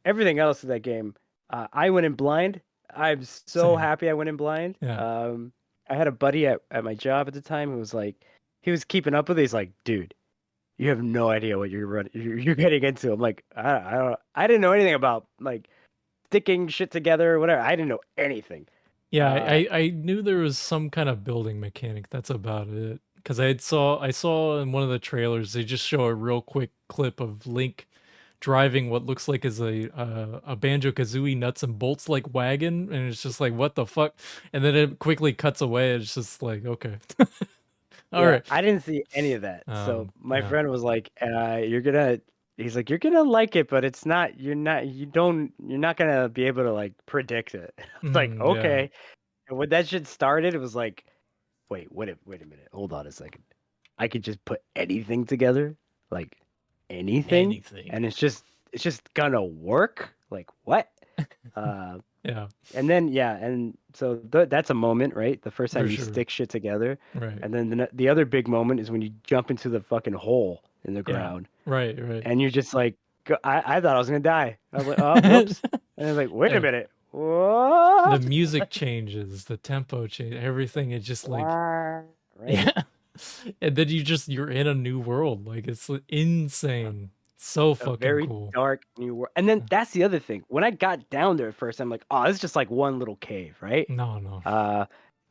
Everything else in that game, I went in blind. I'm so Same. happy I went in blind. Yeah. I had a buddy at my job at the time who was like, he was keeping up with it. He's like, dude, you have no idea what you're getting into. I'm like, I didn't know anything about like sticking shit together or whatever. I didn't know anything. Yeah, Uh, I knew there was some kind of building mechanic. That's about it. Because I saw in one of the trailers they just show a real quick clip of Link driving what looks like is a Banjo Kazooie nuts and bolts like wagon, and it's just like what the fuck, and then it quickly cuts away. It's just like okay, all yeah, right. I didn't see any of that. So my Yeah. friend was like, he's like, you're gonna like it, but you're not gonna be able to like predict it. I was like, Yeah. okay. And when that shit started, it was like, wait a minute, hold on a second. I could just put anything together, like anything, Anything. and it's just gonna work. Like what? Uh, Yeah. and then yeah, and so that's a moment, right? The first time For you sure. stick shit together, Right. and then the other big moment is when you jump into the fucking hole in the Yeah. ground, Right. and you're just like, I thought I was gonna die. I was like, oh, whoops, and I was like, wait Yeah. a minute, The what? music changes, the tempo change, everything is just like Why? Right? yeah. And then you're in a new world. Like it's insane. So A fucking very cool. dark new world. And then that's the other thing. When I got down there at first, I'm like, oh, it's just like one little cave, right? No, no. Uh,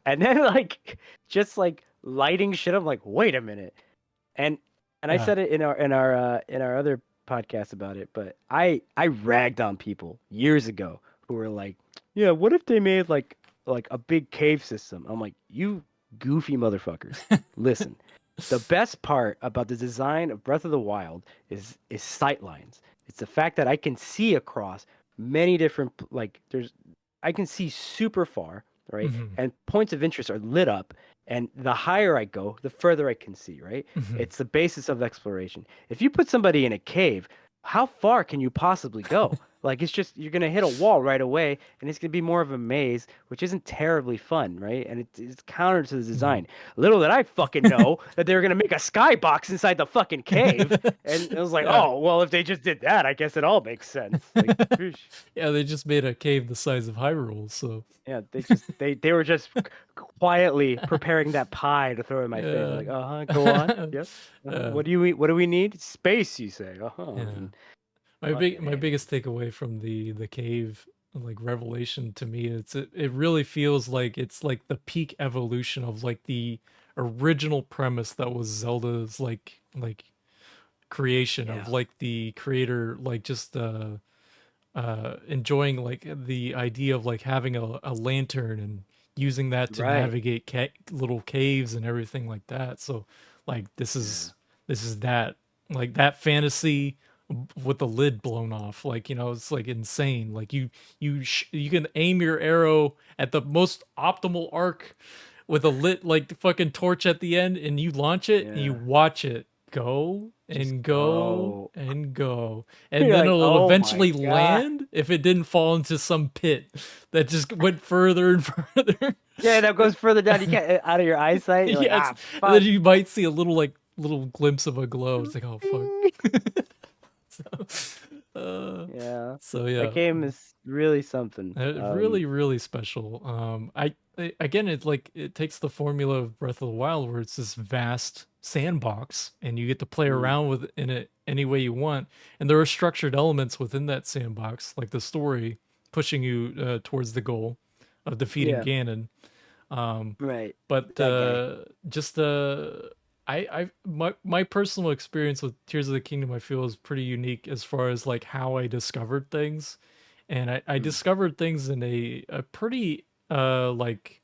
and then like just like lighting shit. I'm like, wait a minute. And I Yeah. said it in our other podcast about it, but I ragged on people years ago who were like, yeah, what if they made like a big cave system? I'm like, you goofy motherfuckers. Listen, the best part about the design of Breath of the Wild is sight lines. It's the fact that I can see across many different like there's I can see super far, right? Hmm. And points of interest are lit up, and the higher I go, the further I can see, right? Hmm. It's the basis of exploration. If you put somebody in a cave, how far can you possibly go? Like it's just you're gonna hit a wall right away, and it's gonna be more of a maze, which isn't terribly fun, right? And it's counter to the No. design. Little did I fucking know that they were gonna make a skybox inside the fucking cave, and it was like, Yeah. oh well, if they just did that, I guess it all makes sense. Like, whoosh. Yeah, they just made a cave the size of Hyrule, so Yeah, they were just quietly preparing that pie to throw in my face. yeah. Like, go on. Yep. Uh, What do you eat? What do we need? Space, you say? yeah. And My fucking A. biggest takeaway from the cave like revelation to me it really feels like it's like the peak evolution of like the original premise that was Zelda's like creation of Yeah. like the creator like just enjoying like the idea of like having a lantern and using that to Right. navigate little caves and everything like that. So like Yeah. this is that like that fantasy with the lid blown off. Like you know it's like insane. Like you can aim your arrow at the most optimal arc with a lit like fucking torch at the end, and you launch it and you Yeah. watch it go Just and go go. and go, and You're then like, it'll oh my eventually god. land if it didn't fall into some pit that just went further and further. Yeah, that goes further down. You can't out of your eyesight. You're like, Yeah, it's, and then fuck. you might see a little like little glimpse of a glow. It's like, oh fuck. Ding. so, uh, Yeah. so That yeah, game is really something. really really special. Again, it like it takes the formula of Breath of the Wild, where it's this vast sandbox, and you get to play Mm, around with in it any way you want. And there are structured elements within that sandbox, like the story pushing you towards the goal of defeating yeah. Ganon. Um, Right. but That guy. just my personal experience with Tears of the Kingdom, I feel, is pretty unique as far as like how I discovered things, and I Mm, discovered things in a pretty like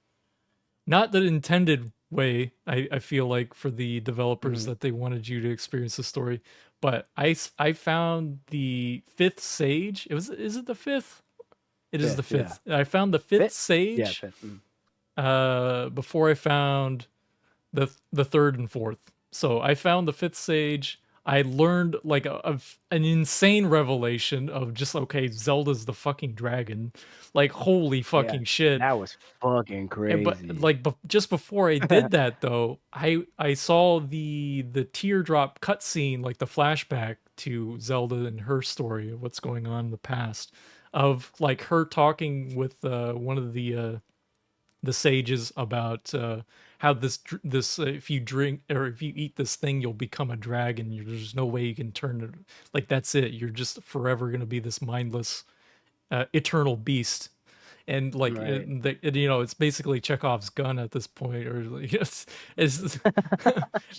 not the intended way. I feel like for the developers mhm. that they wanted you to experience the story, but I found the fifth sage. It was is it the fifth? It is the Fifth. Yeah. fifth. I found the fifth Fifth. Yeah. sage Fifth. Mm. before I found the third and fourth. So I found the fifth sage. I learned like an insane revelation of just okay, Zelda's the fucking dragon. Like holy Yeah. fucking shit. That was fucking But crazy. like just before I did that though, I saw the teardrop cutscene, like the flashback to Zelda and her story of what's going on in the past, of like her talking with one of the sages about how this if you drink or if you eat this thing you'll become a dragon. There's no way you can turn it. Like that's it. You're just forever gonna be this mindless eternal beast. And like Right. you know, it's basically Chekhov's gun at this point, or like it's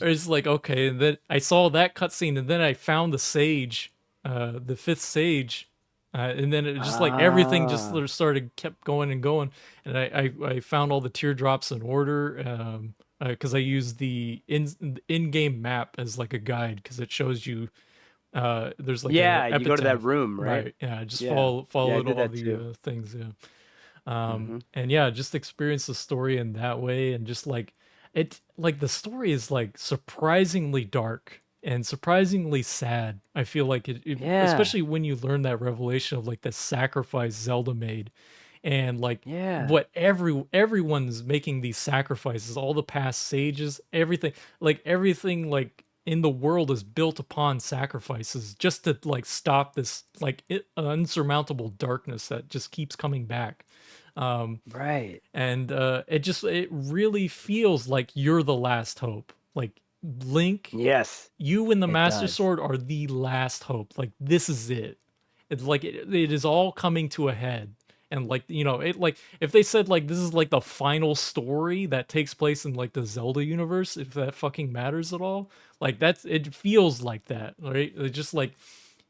or it's like okay. And then I saw that cutscene, and then I found the sage, the fifth sage, and then it just like everything just Ah. sort of started kept going and going, and I found all the teardrops in order, because I used the in-game map as like a guide because it shows you there's like a Yeah. You go to that epitaph. room, right? Right, yeah, just Yeah. Yeah. I followed did all that the too. things, yeah. Hmm. And yeah, just experience the story in that way, and just like it, like the story is like surprisingly dark and surprisingly sad. I feel like Yeah. especially when you learn that revelation of like the sacrifice Zelda made, and like Yeah. what everyone's making these sacrifices, all the past sages, everything, like everything, like in the world is built upon sacrifices just to like stop this like unsurmountable darkness that just keeps coming back. Right. And it really feels like you're the last hope. Like Link, Yes, you and the it Master does. Sword are the last hope. Like this is it. It's like it is all coming to a head. And like, you know, it like if they said like this is like the final story that takes place in like the Zelda universe, if that fucking matters at all, like that's it feels like that, right? It's just like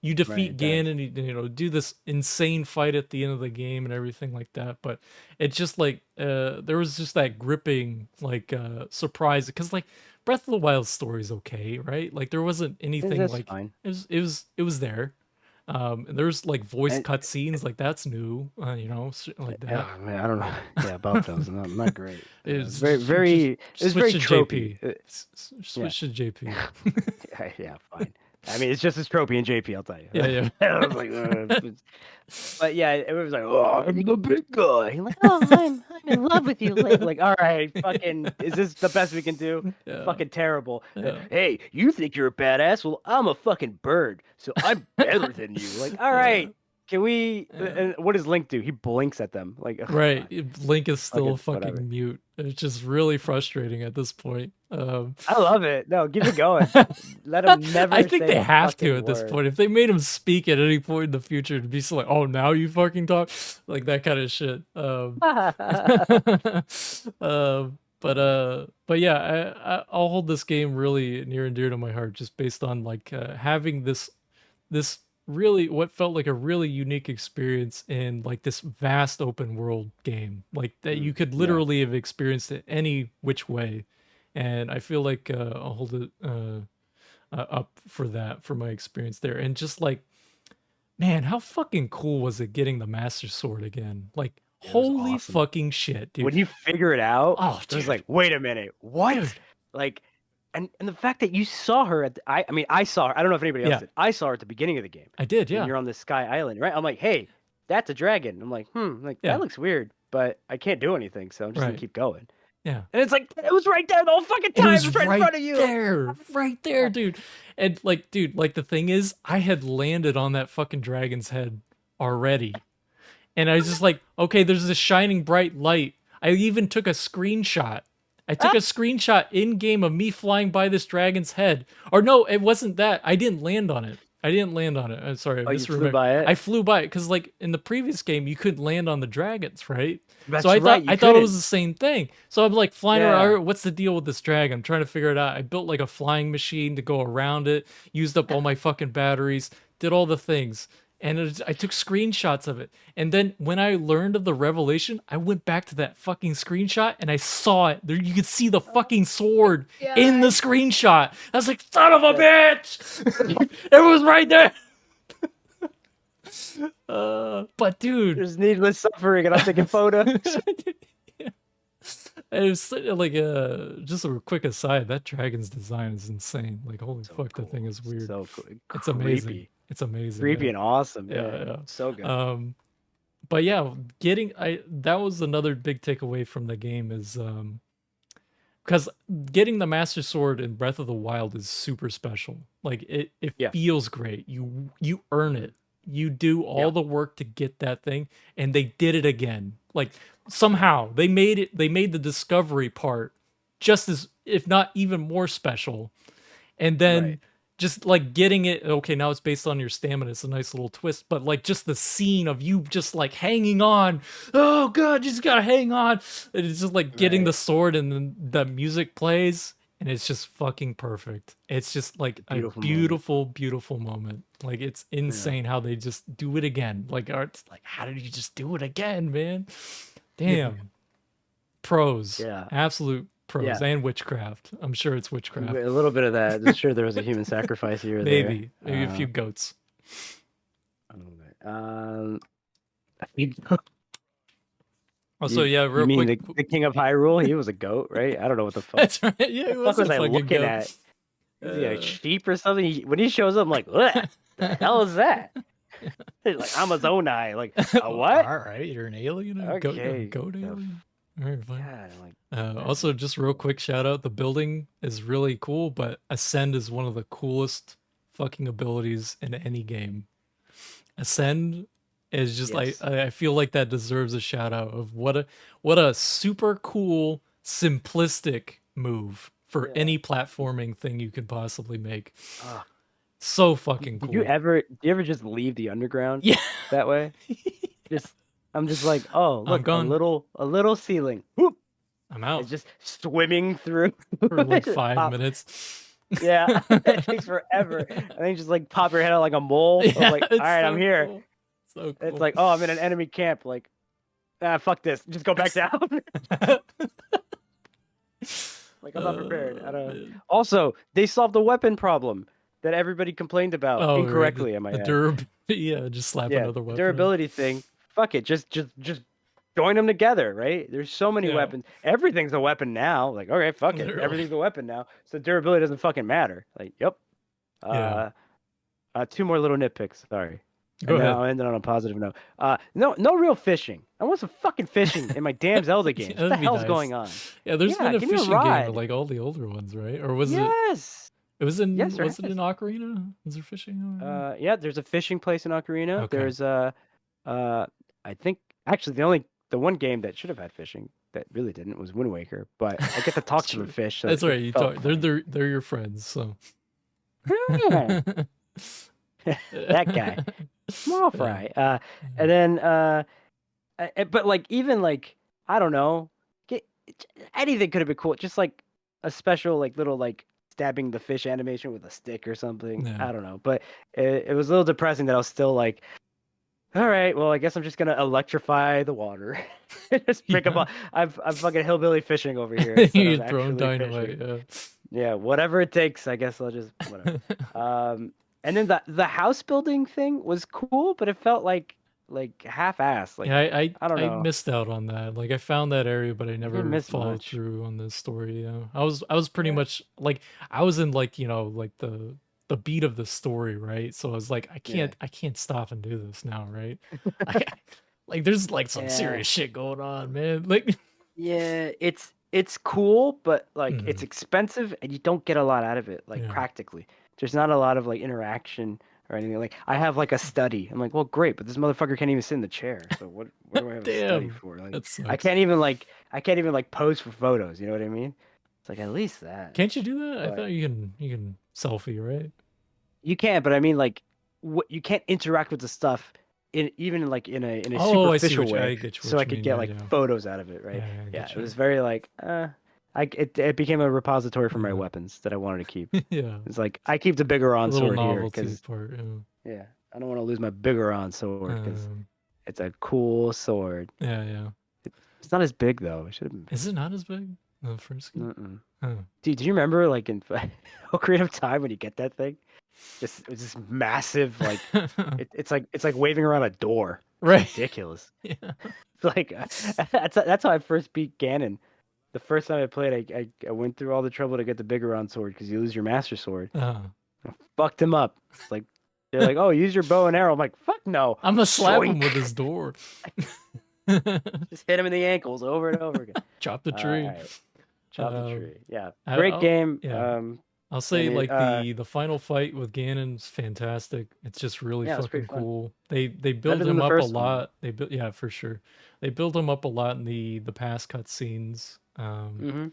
you Right, defeat it does. Ganon, you know, do this insane fight at the end of the game and everything like that. But it's just like there was just that gripping like surprise because like Breath of the Wild story is okay, right? Like there wasn't anything That's like fine. it was there. And there's like voice And cutscenes, like that's new, you know, like that. oh man, I don't know. Yeah, about those, not great. It's Very, just very. It was switch very to tropey. JP. Yeah, Switch to JP. yeah, fine. I mean, it's just as tropey in JP. I'll tell you. Yeah, yeah. I was like, but yeah, it was like, oh, I'm the big guy. I'm like, oh, I'm in love with you, Link. Like, all right, fucking, is this the best we can do? Yeah. Fucking terrible. Yeah. Hey, you think you're a badass? Well, I'm a fucking bird, so I'm better than you. Like, all right, can we? Yeah. And what does Link do? He blinks at them. Like, oh, Right. fine. Link is still Fucking whatever. fucking mute. It's just really frustrating at this point. I love it. No, keep it going. Let him never I think say they a have to fucking at this word. point. If they made him speak at any point in the future, to be so like, oh, now you fucking talk, like that kind of shit. But yeah, I'll hold this game really near and dear to my heart, just based on like having this really what felt like a really unique experience in like this vast open world game, like that you could Yeah. literally have experienced it any which way. And I feel like I'll hold it up for that, for my experience there. And just like, man, how fucking cool was it getting the Master Sword again? Like, It was holy awesome. fucking shit, dude. When you figure it out, Oh, it was dude. like, wait a minute, what? Dude. Like, and the fact that you saw her at the, I mean, I saw her. I don't know if anybody else Yeah. did. I saw her at the beginning of the game. I did, When yeah. you're on this sky island, right? I'm like, hey, that's a dragon. I'm like, like Yeah. that looks weird, but I can't do anything, so I'm just Right. gonna keep going. Yeah. And it's like it was right there the whole fucking time. It was right in front of you. Right there, dude. And like, dude, like the thing is, I had landed on that fucking dragon's head already. And I was just like, okay, there's this shining bright light. I even took a screenshot. I took a screenshot in game of me flying by this dragon's head. Or no, it wasn't that. I didn't land on it. I'm sorry, I Oh, you flew by it? I flew by it because, like, in the previous game, you couldn't land on the dragons, right? That's so I right, you thought it was couldn't. the same thing. So I'm like flying Yeah. around. What's the deal with this dragon? I'm trying to figure it out. I built like a flying machine to go around it. Used up all my fucking batteries. Did all the things. And I took screenshots of it. And then when I learned of the revelation, I went back to that fucking screenshot and I saw it. There, you could see the fucking sword in the screenshot. I was like, son of a bitch! It was right there. But dude, There's needless suffering, and I'm taking photos. yeah. It was like just a quick aside. That dragon's design is insane. Like, holy So fuck, cool. that thing is weird. So cool. It's amazing. Creepy. It's amazing. Creepy yeah. and awesome. Yeah, yeah. So good. But yeah, that was another big takeaway from the game is because getting the Master Sword in Breath of the Wild is super special. Like it Yeah. feels great. You earn it. You do all Yeah. the work to get that thing, and they did it again. Like somehow they made the discovery part just as, if not even more special. And then Right. just like getting it, okay, now it's based on your stamina. It's a nice little twist, but like just the scene of you just like hanging on. Oh god, you just gotta hang on. And it's just like getting the Right. sword, and then the music plays, and it's just fucking perfect. It's just like a Beautiful moment. beautiful, beautiful moment. Like it's insane how they just do it again. Like it's like, how did you just do it again, man? Damn. Pros. Yeah. Absolute pros. Yeah. And witchcraft. I'm sure it's witchcraft. A little bit of that. I'm sure there was a human sacrifice here or there. Maybe a few goats. A Also, yeah, You real mean quick. the king of Hyrule? He was a goat, right? I don't know what the fuck. That's right. Yeah, The fuck was I looking at? Is he a sheep or something? When he shows up, I'm like, what the hell is that? He's like Amazoni. Like, a what? All right, you're an alien. You're a Okay. goat alien. All right, fine. God, I'm like, Also, just real quick shout out: the building is really cool, but Ascend is one of the coolest fucking abilities in any game. Ascend is just like yes, I feel like that deserves a shout out of what a super cool simplistic move for yeah. any platforming thing you could possibly make. Ah, So fucking did you cool. ever? Do you ever just leave the underground Yeah. that way? Just, I'm just like, oh, I'm look, gone. a little ceiling. Whoop. I'm It's out just swimming through. for like Just 5 minutes. Yeah, it takes forever. And then you just like pop your head out like a mole. I was Yeah, like, all it's right, I'm so here. cool. So It's cool. like, oh, I'm in an enemy camp. Like, fuck this. Just go back down. Like, I'm not prepared. I don't. Man. Also, they solved the weapon problem that everybody complained about Oh, right, incorrectly. I might the add. durability. Yeah, just slap Yeah, another the weapon on. durability thing. Fuck it. Just join them together, right? There's so many Yeah, weapons. Everything's a weapon now. Like, okay, fuck it. literally. Everything's a weapon now. So durability doesn't fucking matter. Like, yep. Yeah, Uh, two more little nitpicks. Sorry. go And then ahead. I'll end it on a positive note. No real fishing. I want some fucking fishing in my damn Zelda Yeah, games. What the that'd be hell's nice. going on? Yeah, there's Yeah, been a give me a fishing game in ride. like all the older ones, right? Or was it? Yes. It was Yes, in. there Was it in has. Ocarina? Was there fishing? Yeah, there's a fishing place in Ocarina. Okay. There's uh, I think actually the one game that should have had fishing that really didn't was Wind Waker. But I get to talk That's to the true. fish, so That's it right. You felt talk. They're fine. they're your friends. So. That guy, small Yeah. fry. And then but like even like I don't know, get, anything could have been cool. Just like a special like little like stabbing the fish animation with a stick or something. Yeah. I don't know, but it was a little depressing that I was still like, all right, well I guess I'm just gonna electrify the water. Just pick up. Yeah. I'm fucking hillbilly fishing over here instead You're of throwing actually fishing. dynamite. Yeah. Yeah, whatever it takes. I guess I'll just whatever. And then the house building thing was cool, but it felt like half-assed. Like Yeah, I don't I know. missed out on that. Like I found that area, but I I didn't never miss followed much. through on the story. Yeah, I was pretty Yeah. much like I was in like like the beat of the story, right? So I was like, Yeah. I can't stop and do this now, right? I, like there's like some Yeah. serious shit going on, man. Like, Yeah, it's cool, but like it's Mhm. expensive and you don't get a lot out of it, like Yeah, practically. There's not a lot of like interaction or anything. Like I have like a study. I'm like, well, great, but this motherfucker can't even sit in the chair. So what do I have a study damn, for? Like that sucks. I can't even like pose for photos, you know what I mean? It's like at least that. Can't you do that? I But thought you can selfie, right? you can, but I mean like what you can't interact with the stuff in even like in a Oh, I see superficial what way I get so what I you could mean. get Yeah, like yeah, photos out of it, right? yeah, I Yeah, get it was you. very like it became a repository for my Yeah, weapons that I wanted to keep. yeah. It's like I keep the Bigoron A little sword here novelty because part. Yeah. yeah, I don't want to lose my Bigoron sword because Um, it's a cool sword. yeah, yeah. It's not as big though. It should have been Is it bigger. not as big? The first game? Mm-mm. Huh. Dude, do you remember like in Ocarina of Time when you get that thing? Just it's this massive like it's like waving around a door. It's Right. ridiculous. Yeah. It's like that's how I first beat Ganon. The first time I played, I went through all the trouble to get the Bigoron sword because you lose your Master Sword. Uh, I fucked him up. It's like they're like, oh, use your bow and arrow. I'm like, fuck no. I'm gonna slap him with Zoink. his door. Just hit him in the ankles over and over again. Chop the All tree. right, chop the Um, tree. Yeah, I, great I'll, game. yeah. I'll And say it like the final fight with Ganon's fantastic. It's just really yeah, it was pretty fucking fun. cool. They build Better than him the up a first one. lot. They built yeah, for sure. They build him up a lot in the past cutscenes. Mm-hmm.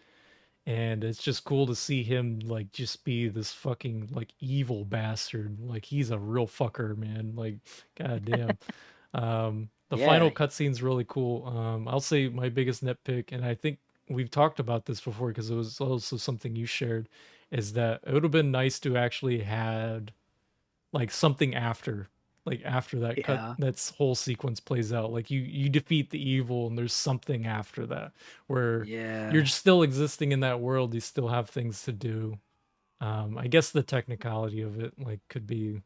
And it's just cool to see him like just be this fucking like evil bastard. Like he's a real fucker, man. Like goddamn. The Yeah, final cutscene's really cool. I'll say my biggest nitpick, and I think we've talked about this before because it was also something you shared, is that it would have been nice to actually had like something after, like after yeah, that whole sequence plays out. Like you defeat the evil, and there's something after that where you're yeah, still existing in that world. You still have things to do. I guess the technicality of it like could be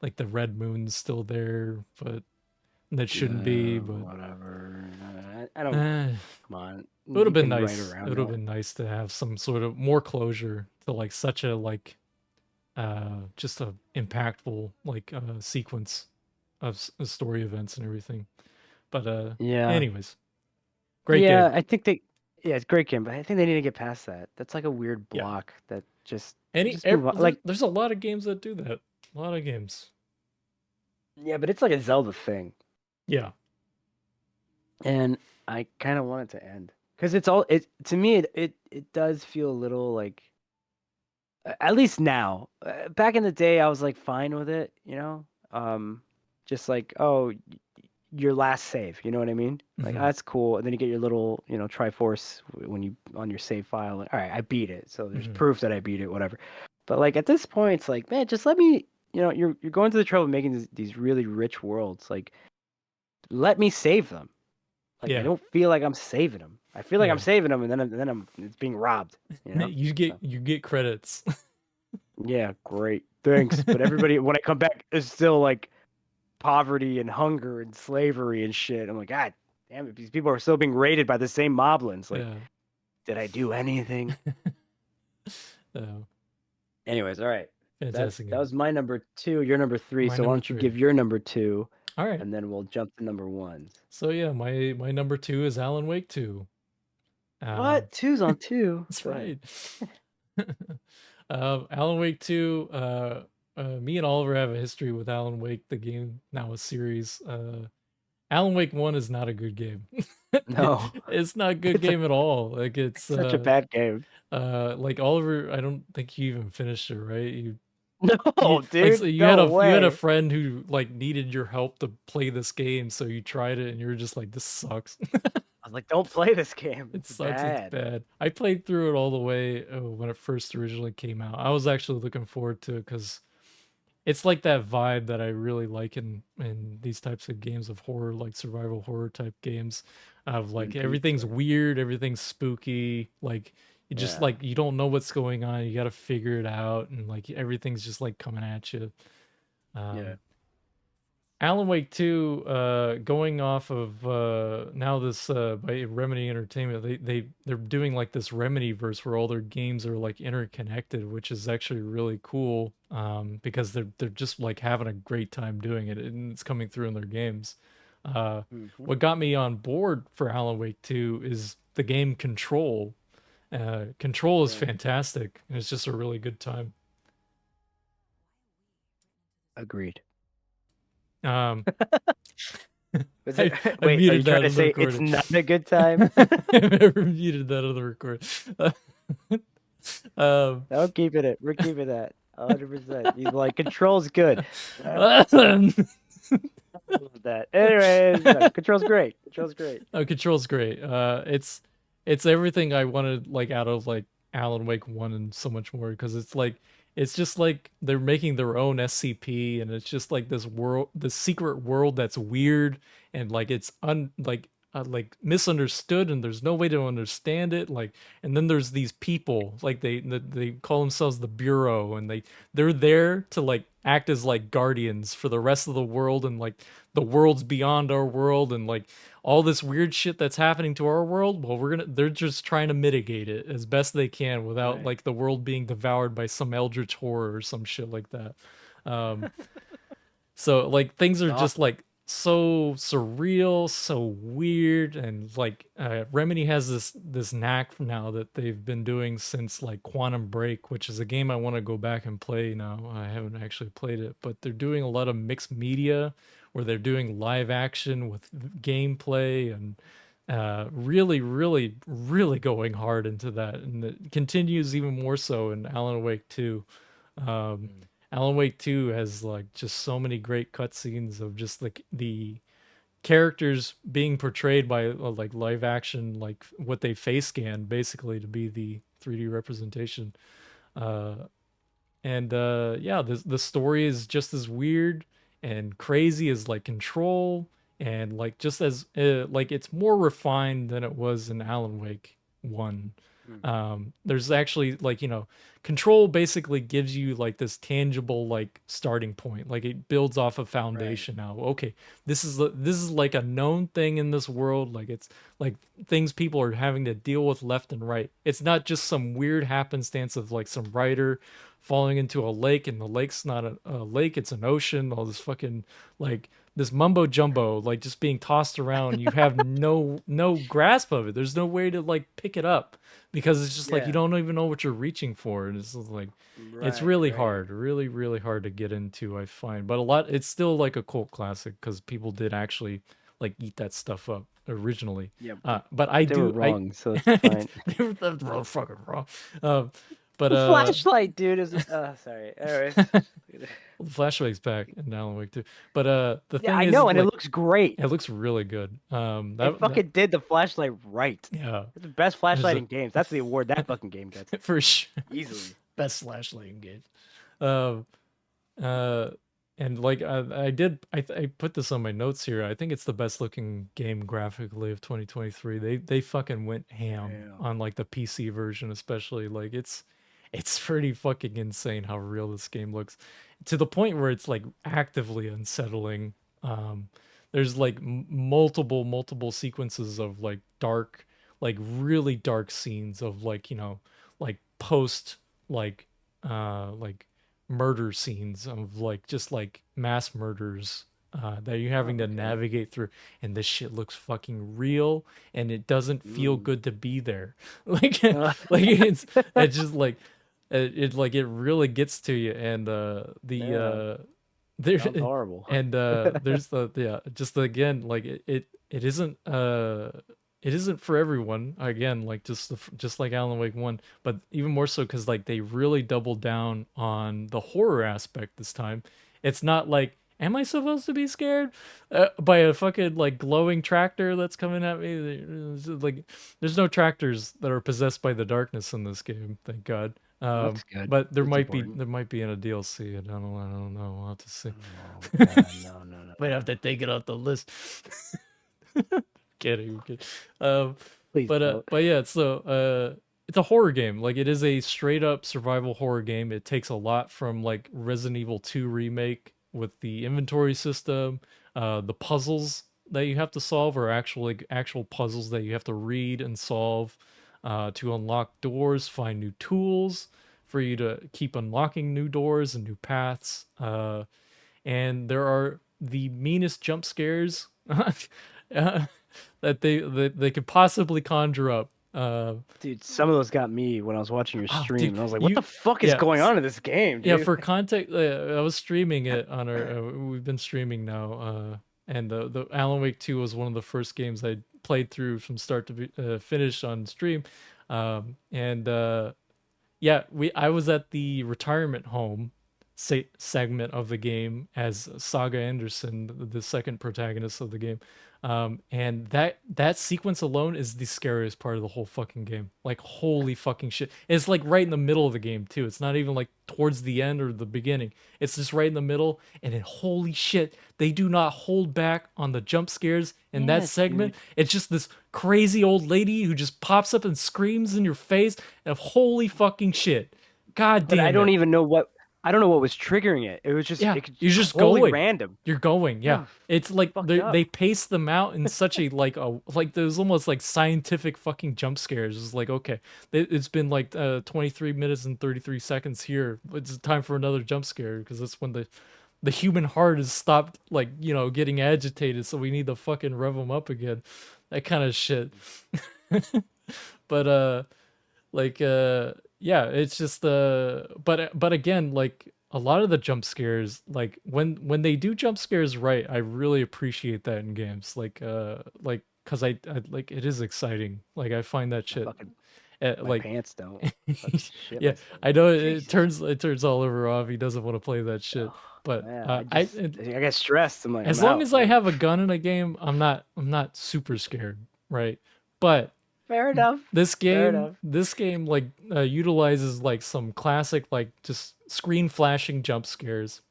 like the red moon's still there, but that shouldn't be. But whatever. I don't. eh, Come on, it would have you been can write nice. It around would have that. been nice to have some sort of more closure to like such a like just a impactful like sequence of story events and everything. But Yeah. anyways, Great Yeah, game. I think they. Yeah, it's a great game, but I think they need to get past that. That's like a weird Yeah. block that just move on. There's a lot of games that do that. A lot of games. Yeah, but it's like a Zelda thing, Yeah. and I kind of want it to end because it's all it to me. It does feel a little like at least now. Back in the day, I was like fine with it, just like your last save. You know what I mean? Like, oh, Hmm. that's cool. And then you get your little, Triforce when you on your save file. Like, all right, I beat it. So there's Hmm. proof that I beat it, whatever. But like at this point, it's like, man, just let me. You're going to the trouble of making these really rich worlds. Like, let me save them. Like, I Yeah. don't feel like I'm saving them. I feel like I'm Yeah. saving them, and then I'm it's being robbed. So You get credits. yeah, great, thanks. But everybody, when I come back, is still like poverty and hunger and slavery and shit. I'm like, God damn it, these people are still being raided by the same moblins. Like, Yeah. did I do anything? Oh, Anyways, all right. fantastic That game. was my number two. Your number three. My So why number don't you three. give your number two, All right. and then we'll jump to number ones. So yeah, my number two is Alan Wake 2. What? Two's on two. That's Go ahead. right. Alan Wake 2, me and Oliver have a history with Alan Wake, the game, now a series. Alan Wake 1 is not a good game. No, It's not a good it's a game at all. Like it's such a bad game. like Oliver, I don't think you even finished it, right? No, So dude, no you had a way. friend who like needed your help to play this game, so you tried it and you were just like, this sucks. I was like, don't play this game. It It's sucks. It's bad. bad. I played through it all the way when it first originally came out. I was actually looking forward to it because it's like that vibe that I really like in these types of games of horror, like survival horror type games, of Twin like Peaks everything's or weird, everything's spooky, like you just yeah, like you don't know what's going on, you got to figure it out, and like everything's just like coming at you. yeah. Um, Alan Wake 2, going off of now this by Remedy Entertainment, they're doing like this Remedy verse where all their games are like interconnected, which is actually really cool because they're just like having a great time doing it, and it's coming through in their games. Uh, Hmm. what got me on board for Alan Wake 2 is the game Control. Control is Yeah. fantastic, and it's just a really good time. Agreed. Um, Was it? I Wait, are you muted trying that to on the say it's recording. not a good time? I've never muted that on the recording. Um, No, keeping it. We're keeping that. 100%. He's like, control's good. That. Anyways, no, control's great. Control's great. oh, Control's great. It's everything I wanted like out of like Alan Wake 1 and so much more because it's just like they're making their own SCP and it's just like this world, this secret world that's weird and like it's like misunderstood and there's no way to understand it like and then there's these people like they call themselves the Bureau and they're there to like act as like guardians for the rest of the world and like the worlds beyond our world and like all this weird shit that's happening to our world. Well, they're just trying to mitigate it as best they can without Right. like the world being devoured by some eldritch horror or some shit like that. um so like things are just Awesome. like so surreal, so weird, and like Remedy has this knack now that they've been doing since like Quantum Break, which is a game I want to go back and play now. I haven't actually played it, but they're doing a lot of mixed media where they're doing live action with gameplay and really, really, really going hard into that, and it continues even more so in Alan Wake 2. Um, Mm. Alan Wake 2 has like just so many great cutscenes of just like the characters being portrayed by like live action, like what they face scan basically to be the 3D representation. Uh, and yeah, the story is just as weird and crazy as like Control, and like just as like it's more refined than it was in Alan Wake 1. Mhm. There's actually like Control basically gives you like this tangible like starting point, like it builds off a Right. foundation. Now okay, this is like a known thing in this world, like it's like things people are having to deal with left and right. It's not just some weird happenstance of like some writer falling into a lake and the lake's not a lake, it's an ocean, all this fucking like this mumbo jumbo, like just being tossed around. You have no grasp of it. There's no way to like pick it up because it's just like you Yeah. don't even know what you're reaching for, and it's just like it's Right. really Right. hard, really hard to get into. I find, but a lot. It's still like a cult classic because people did actually like eat that stuff up originally. Yeah. But I They were do I wrong, so it's fine. they were fucking wrong. Um, but The flashlight, dude, is. Sorry. Anyways. the flashlight's back in Alan Wake 2. But the Yeah, thing I is, know, and it like, looks great. it looks really good. They That fucking did the flashlight right. yeah, It's the best there's flashlight a in games. That's the award that fucking game gets. for sure. Easily. Best flashlight in games. Um, uh, and like I put this on my notes here. I think it's the best looking game graphically of 2023. They fucking went ham Damn. on like the PC version, especially. Like it's pretty fucking insane how real this game looks, to the point where it's like actively unsettling. There's like multiple sequences of like dark, like really dark scenes of like, you know, like post like murder scenes of like just like mass murders that you're having to Okay. navigate through, and this shit looks fucking real, and it doesn't feel good to be there. Like like it's just like it like it really gets to you, and Yeah. there Sounds horrible. and there's the yeah, just again like it isn't for everyone, again, like just like Alan Wake 1, but even more so because like they really doubled down on the horror aspect this time. It's not like, am I supposed to be scared by a fucking like glowing tractor that's coming at me? Like, there's no tractors that are possessed by the darkness in this game, thank God. That's good. But there That's might be important. in a DLC. I don't know. We'll have to see. Oh god, no. Might have to take it off the list. Kidding. Please don't. But yeah, so it's a horror game. Like, it is a straight up survival horror game. It takes a lot from like Resident Evil 2 remake with the inventory system. The puzzles that you have to solve are actual puzzles that you have to read and solve to unlock doors, find new tools for you to keep unlocking new doors and new paths. And there are the meanest jump scares that they could possibly conjure up. Dude, some of those got me when I was watching your stream. Dude, And I was like, what the fuck is yeah, going on in this game, dude? yeah. For context, I was streaming it on our. We've been streaming now, and the Alan Wake 2 was one of the first games I played through from start to finish on stream, and yeah, I was at the retirement home segment of the game as Saga Anderson, the second protagonist of the game. And that sequence alone is the scariest part of the whole fucking game. Like, holy fucking shit. It's like right in the middle of the game too. It's not even like towards the end or the beginning. It's just right in the middle, and then holy shit, they do not hold back on the jump scares in that Yes, segment. dude. It's just this crazy old lady who just pops up and screams in your face of holy fucking shit. God But damn I don't it. even know what was triggering it. It was just Yeah, it could you're just totally going. random. You're going. Yeah. Yeah, It's like fucked they up. pace them out in such a like there's almost like scientific fucking jump scares. It's like, okay, it's been like 23 minutes and 33 seconds here. It's time for another jump scare because that's when the human heart has stopped, like, you know, getting agitated, so we need to fucking rev them up again. That kind of shit. But like yeah, it's just but again, like a lot of the jump scares, like when they do jump scares right, I really appreciate that in games, like because I like, it is exciting. Like, I find that shit Fucking my like pants don't. Fucking shit yeah, myself. I know Jesus. it turns Oliver off. He doesn't want to play that shit. Oh, But man, I get stressed. I'm like, as I'm long out. as I have a gun in a game, I'm not super scared, right? But Fair enough. Fair enough. this game like utilizes like some classic like just screen flashing jump scares.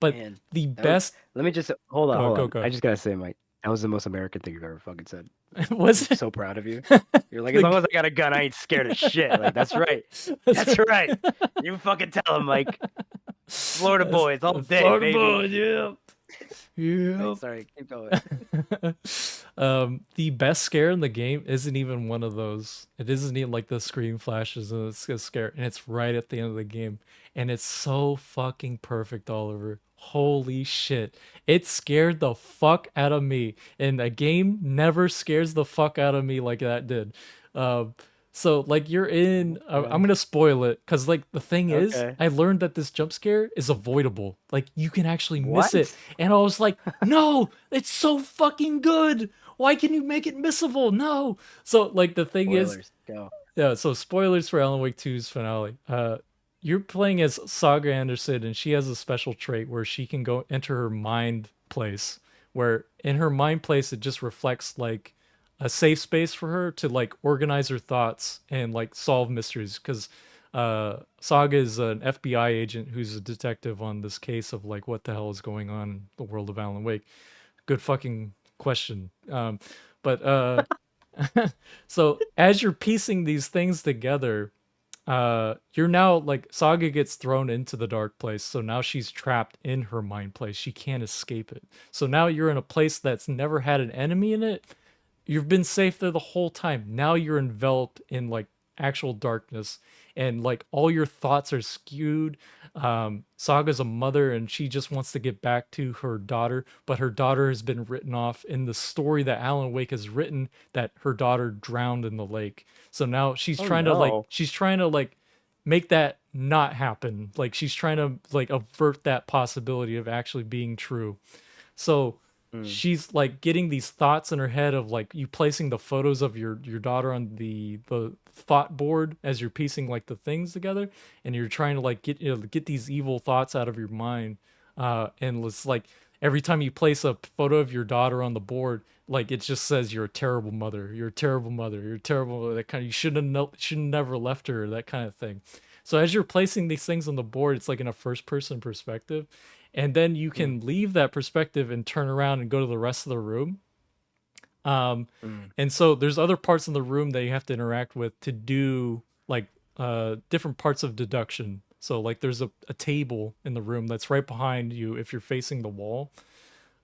But Man, the that was, best let me just hold on, hold on. go. I just gotta say, Mike, that was the most American thing you've ever fucking said. Was I'm it? so proud of you. You're like, as The long as I got a gun, I ain't scared of shit. Like, that's right. That's right. You fucking tell him, Mike. Florida boys all day, Florida baby. boy, yeah. Right, Yep. sorry, keep going. The best scare in the game isn't even one of those. It isn't even like the screen flashes and it's a scare, and it's right at the end of the game, and it's so fucking perfect, Oliver. Holy shit! It scared the fuck out of me, and a game never scares the fuck out of me like that did. Um, so like you're in, I'm Okay. gonna spoil it because like the thing is, Okay. I learned that this jump scare is avoidable. Like you can actually miss it, What? and I was like, no, it's so fucking good. Why can you make it missable? No. So like the thing is, Spoilers. Go. yeah, so spoilers for Alan Wake 2's finale. You're playing as Saga Anderson, and she has a special trait where she can go enter her mind place, where in her mind place it just reflects like a safe space for her to like organize her thoughts and like solve mysteries. Because Saga is an FBI agent who's a detective on this case of like what the hell is going on in the world of Alan Wake. Good fucking question. But so as you're piecing these things together, you're now like Saga gets thrown into the dark place, so now she's trapped in her mind place. She can't escape it. So now you're in a place that's never had an enemy in it. You've been safe there the whole time. Now you're enveloped in like actual darkness, and like all your thoughts are skewed. Saga's a mother and she just wants to get back to her daughter, but her daughter has been written off in the story that Alan Wake has written, that her daughter drowned in the lake. So now Oh no. she's trying to like make that not happen. Like she's trying to like avert that possibility of actually being true. So Mm. she's like getting these thoughts in her head of like you placing the photos of your daughter on the thought board as you're piecing like the things together, and you're trying to like get these evil thoughts out of your mind. And it's like every time you place a photo of your daughter on the board, like it just says you're a terrible mother, you're a terrible mother, you're a terrible mother, that kind of, you shouldn't never left her, that kind of thing. So as you're placing these things on the board, it's like in a first person perspective, and then you Mm. can leave that perspective and turn around and go to the rest of the room. um Mm. and so there's other parts in the room that you have to interact with to do like different parts of deduction. So like there's a table in the room that's right behind you if you're facing the wall,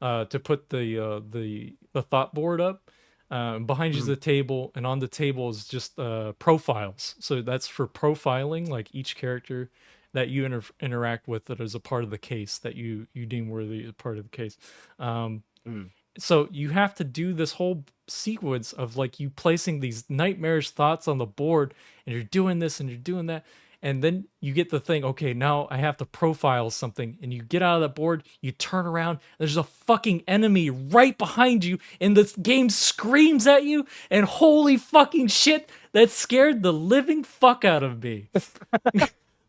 to put the thought board up. Behind you is Mm. the table, and on the table is just profiles. So that's for profiling like each character that you interact with that is a part of the case that you deem worthy a part of the case. Um, Mm. so you have to do this whole sequence of like you placing these nightmarish thoughts on the board, and you're doing this and you're doing that, and then you get the thing, okay, now I have to profile something, and you get out of that board, you turn around, there's a fucking enemy right behind you, and the game screams at you, and holy fucking shit, that scared the living fuck out of me.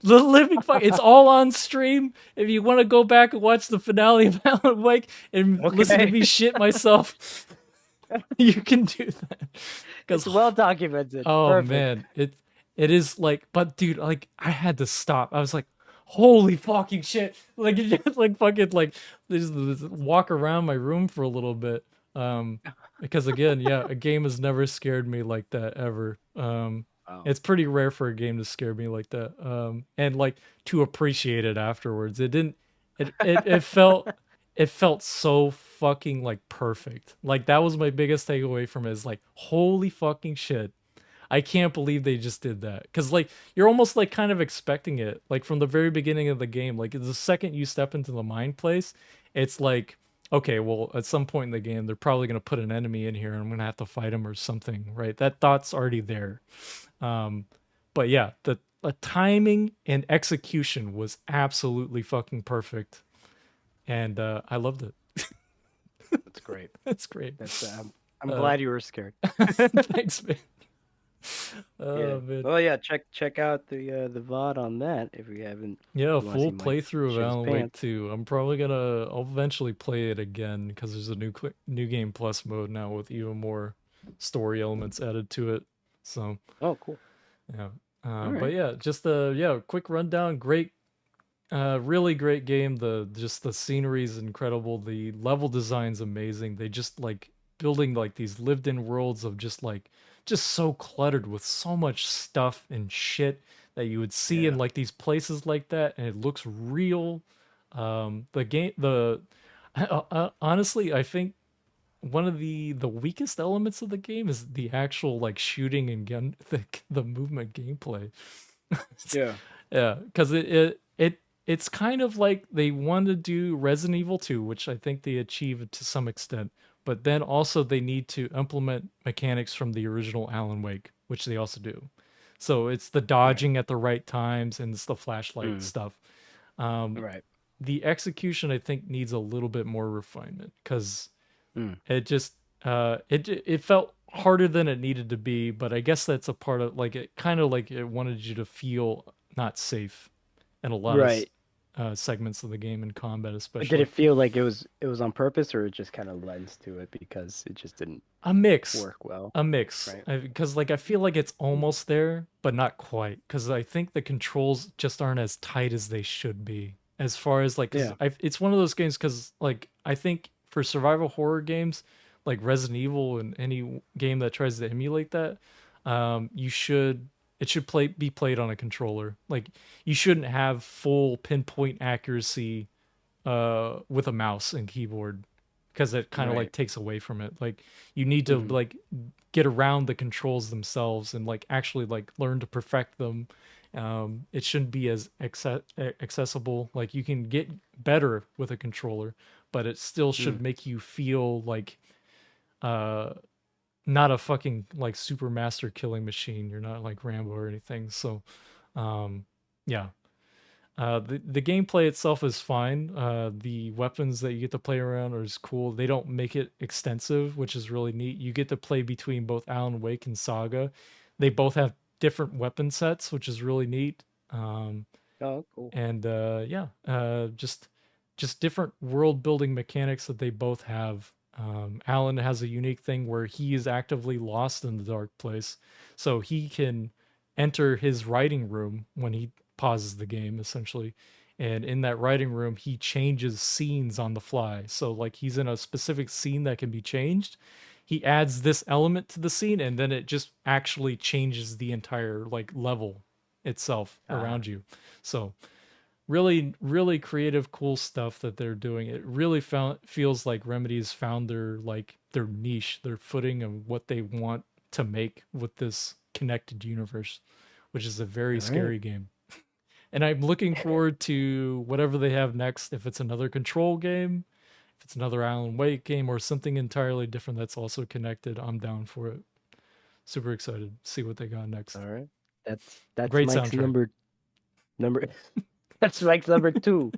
The living fuck. It's all on stream. If you want to go back and watch the finale of Alan Wake and listen to Okay. me shit myself, you can do that. Because It's well documented. oh Perfect. man, it is like, but dude, like I had to stop. I was like, holy fucking shit! Like it just like fucking like just walk around my room for a little bit. Because again, yeah, a game has never scared me like that ever. Wow. It's pretty rare for a game to scare me like that. And like to appreciate it afterwards. It didn't. It felt so fucking like perfect. Like that was my biggest takeaway from it, is like holy fucking shit. I can't believe they just did that. Cause like you're almost like kind of expecting it. Like from the very beginning of the game. Like the second you step into the mind place, it's like, okay, well, at some point in the game, they're probably gonna put an enemy in here and I'm gonna have to fight him or something, right? That thought's already there. Um, but yeah, the timing and execution was absolutely fucking perfect. And I loved it. That's great. That's great. That's I'm Uh, glad you were scared. thanks, man. Yeah. Oh man. Well, yeah. Check out the VOD on that if you haven't. Yeah, a You want to full see Mike playthrough of shit his Alan Wake pants? 2. I'll eventually play it again because there's a new game plus mode now with even more story elements added to it. So, Oh, cool. yeah. All But right. yeah, just quick rundown. Great, really great game. The scenery is incredible. The level design's amazing. They just like building like these lived-in worlds of just so cluttered with so much stuff and shit that you would see in Yeah. like these places like that, and it looks real. The game, the Honestly, I think one of the weakest elements of the game is the actual like shooting and gun the movement gameplay. Yeah. Yeah, because it's kind of like they want to do Resident Evil 2, which I think they achieved to some extent, but then also they need to implement mechanics from the original Alan Wake, which they also do. So it's the Right. dodging at the right times and it's the flashlight Mm. stuff. Um, Right. the execution I think needs a little bit more refinement because Mm. it just it felt harder than it needed to be, but I guess that's a part of like it kind of like it wanted you to feel not safe in a lot of Right. segments of the game and combat But did especially. it feel like it was on purpose, or it just kind of lends to it because it just didn't A mix. work well? A mix. Right. Because like I feel like it's almost there, but not quite. Because I think the controls just aren't as tight as they should be. As far as like, because Yeah. it's one of those games. Because like I think for survival horror games, like Resident Evil and any game that tries to emulate that, you should it should be played on a controller. Like you shouldn't have full pinpoint accuracy with a mouse and keyboard because it kind of like Right. takes away from it. Like you need to Hmm. like get around the controls themselves and like actually like learn to perfect them. It shouldn't be as accessible. Like you can get better with a controller, but it still Mm. should make you feel like uh not a fucking like super master killing machine. You're not like Rambo or anything. So um yeah, the gameplay itself is fine. The weapons that you get to play around are is cool. They don't make it extensive, which is really neat. You get to play between both Alan Wake and Saga. They both have different weapon sets, which is really neat. Um, Oh, cool. and yeah, just different world building mechanics that they both have. Alan has a unique thing where he is actively lost in the dark place, so he can enter his writing room when he pauses the game, essentially. And in that writing room, he changes scenes on the fly. So, like, he's in a specific scene that can be changed. He adds this element to the scene, and then it just actually changes the entire like level itself Ah. around you. So, really really creative cool stuff that they're doing. It really feels like Remedy's found their niche, their footing of what they want to make with this connected universe, which is a very All right. scary game. And I'm looking forward to whatever they have next. If it's another Control game, if it's another Alan Wake game, or something entirely different that's also connected, I'm down for it. Super excited to see what they got next. All right. That's Great Mike's soundtrack. number. That's Mike's number two.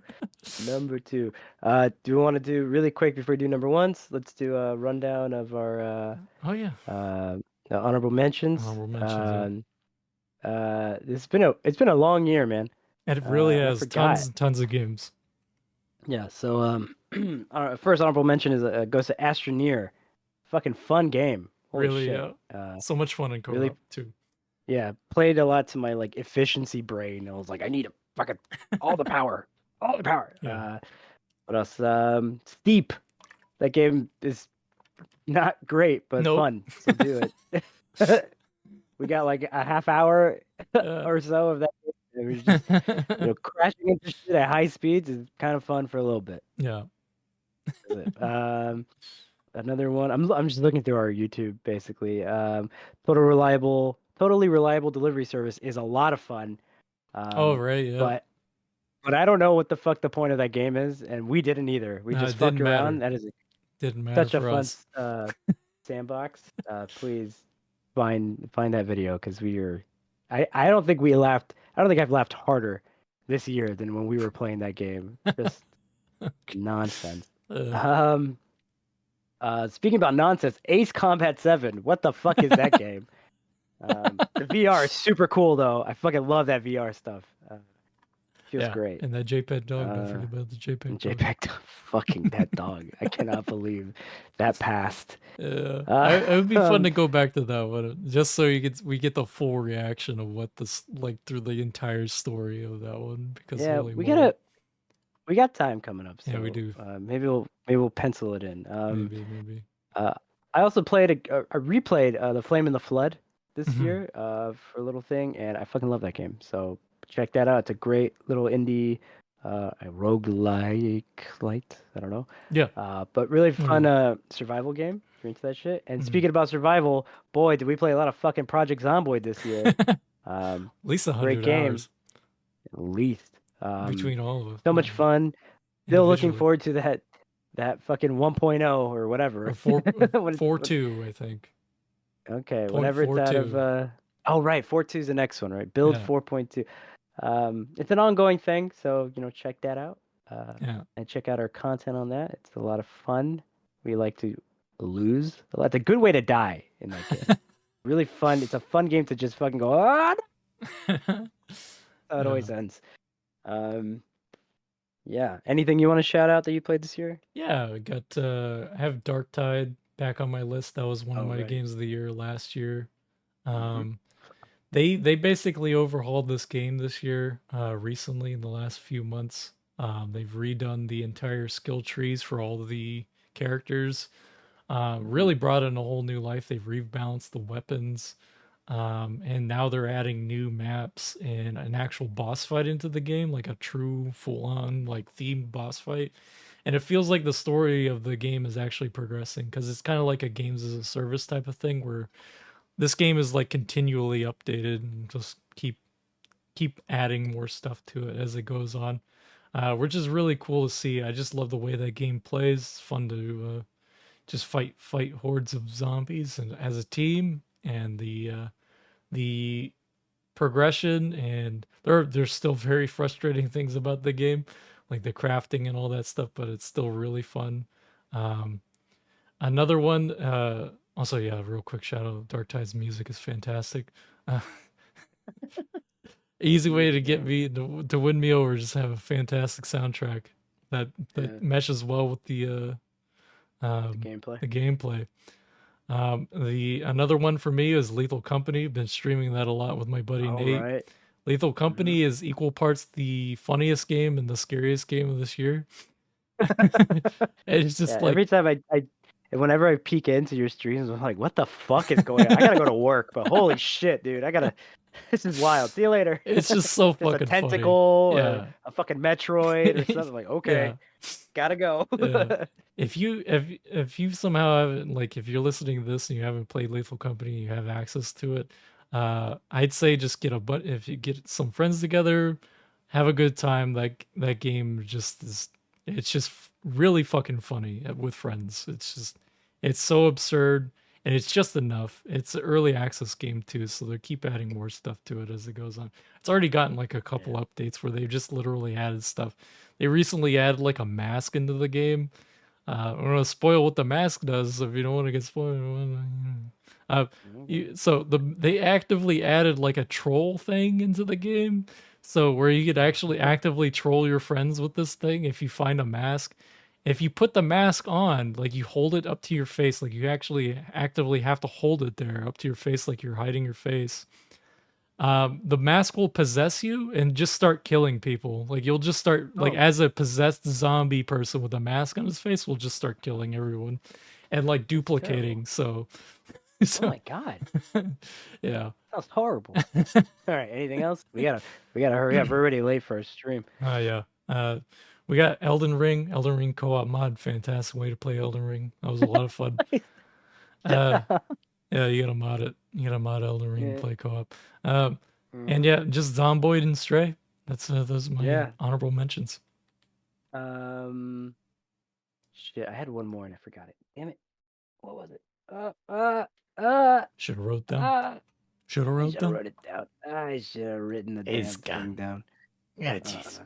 Number two. Do we want to do really quick before we do number ones? Let's do a rundown of our Oh yeah, uh, honorable mentions. honorable mentions. Yeah. It's been a long year, man. And it really And I has tons forgot. and tons of games. Yeah. So our first honorable mention is goes to Astroneer. Fucking fun game. Holy Really, shit. so much fun in Really, co-op too. yeah. Played a lot to my like efficiency brain. I was like, I need a fucking all the power, all the power. Yeah. What else? Steep. That game is not great, but Nope. fun. So do it. We got like a half hour Uh, or so of that. It was just, crashing into shit at high speeds is kind of fun for a little bit. yeah. Another one. I'm just looking through our YouTube basically. Totally reliable delivery service is a lot of fun. Oh right, yeah. But I don't know what the fuck the point of that game is, and we didn't either. We No, just it didn't fucked around. matter. That is Didn't matter such a for fun us. sandbox. Please find that video because we are. I don't think we laughed. I don't think I've laughed harder this year than when we were playing that game. Just nonsense. Uh, Um. Speaking about nonsense, Ace Combat 7. What the fuck is that game? The VR is super cool though. I fucking love that VR stuff. Feels yeah. great. And that JPEG dog. Don't forget about the JPEG dog. JPEG, fucking that dog. I cannot believe that passed. Yeah, Uh, it would be fun um, to go back to that one, just so we get the full reaction of what this like through the entire story of that one. Because yeah, holy moly, we got time coming up, yeah, we so do. maybe we'll pencil it in. Maybe. Uh, I also I replayed the Flame in the Flood this Mhm. year for a little thing, and I fucking love that game. So check that out. It's a great little indie a roguelike light. I don't know. Yeah. But really fun Mm. survival game. If you're into that shit. And Mm. speaking about survival, boy, did we play a lot of fucking Project Zomboid this year. At Um, least great 100 game, hours at least. between all of us. So much fun. Still looking Individually. forward to that fucking 1.0 or whatever. Or 4 When it's, 4.2, I think. okay, Point whenever it's out of 42. oh right, 4.2 is the next one, right? Build Yeah. 4.2. It's an ongoing thing, so check that out. Yeah. And check out our content on that. It's a lot of fun. We like to lose. It's a good way to die in that game. Really fun. It's a fun game to just fucking go, ah! How it always ends. Yeah. Anything you want to shout out that you played this year? Yeah, I have Dark Tide back on my list. That was one of Oh, my right. games of the year last year. Mhm. They basically overhauled this game this year, recently in the last few months. They've redone the entire skill trees for all of the characters. Really brought in a whole new life. They've rebalanced the weapons. And now they're adding new maps and an actual boss fight into the game, like a true full-on like themed boss fight. And it feels like the story of the game is actually progressing because it's kind of like a games as a service type of thing where this game is like continually updated and just keep adding more stuff to it as it goes on, which is really cool to see. I just love the way that game plays. It's fun to just fight hordes of zombies and as a team, and the progression, and there's still very frustrating things about the game, like the crafting and all that stuff, but it's still really fun. Um, Another one, also, yeah, real quick shout out, Dark Tide's music is fantastic. Uh, Easy way to get me to win me over, just have a fantastic soundtrack that Yeah, meshes well with the gameplay. the gameplay. The another one for me is Lethal Company. Been streaming that a lot with my buddy All Nate. right. Lethal Mhm. Company is equal parts the funniest game and the scariest game of this year. It's Yeah, just like every time whenever I peek into your streams, I'm like, what the fuck is going on? I gotta go to work, but holy shit, dude, this is wild. See you later. it's just so There's a fucking tentacle funny. or Yeah. a fucking Metroid or something. Like, okay, Yeah. gotta go. Yeah. If you somehow haven't, like, if you're listening to this and you haven't played Lethal Company, you have access to it, I'd say just if you get some friends together, have a good time. That game just is, it's just really fucking funny with friends. It's so absurd and it's just enough. It's an early access game too, so they keep adding more stuff to it as it goes on. It's already gotten like a couple Yeah. updates where they've just literally added stuff. They recently added like a mask into the game. I'm gonna spoil what the mask does, so if you don't want to get spoiled. Uh, they actively added like a troll thing into the game, so where you could actually actively troll your friends with this thing if you find a mask. If you put the mask on, like you hold it up to your face, like you actually actively have to hold it there up to your face, like you're hiding your face. The mask will possess you and just start killing people. Like you'll just start like Oh, as a possessed zombie person with a mask on his face will just start killing everyone and like that's terrible. duplicating. So, Oh so my god, yeah. sounds horrible. All right, anything else? We gotta hurry up. We're already late for our stream. Yeah. We got Elden Ring co-op mod. Fantastic way to play Elden Ring. That was a lot of fun. Uh, yeah, you gotta mod it. You gotta mod Elden Ring and Yeah. play co-op. And Mhm. yeah, just Zomboid and Stray. Those are my Yeah. honorable mentions. Shit, I had one more and I forgot it. Damn it. What was it? Uh, Should have wrote down. uh. Should have I wrote should have down. wrote it down. I should have written the It's damn thing gone. down. Yeah, jeez.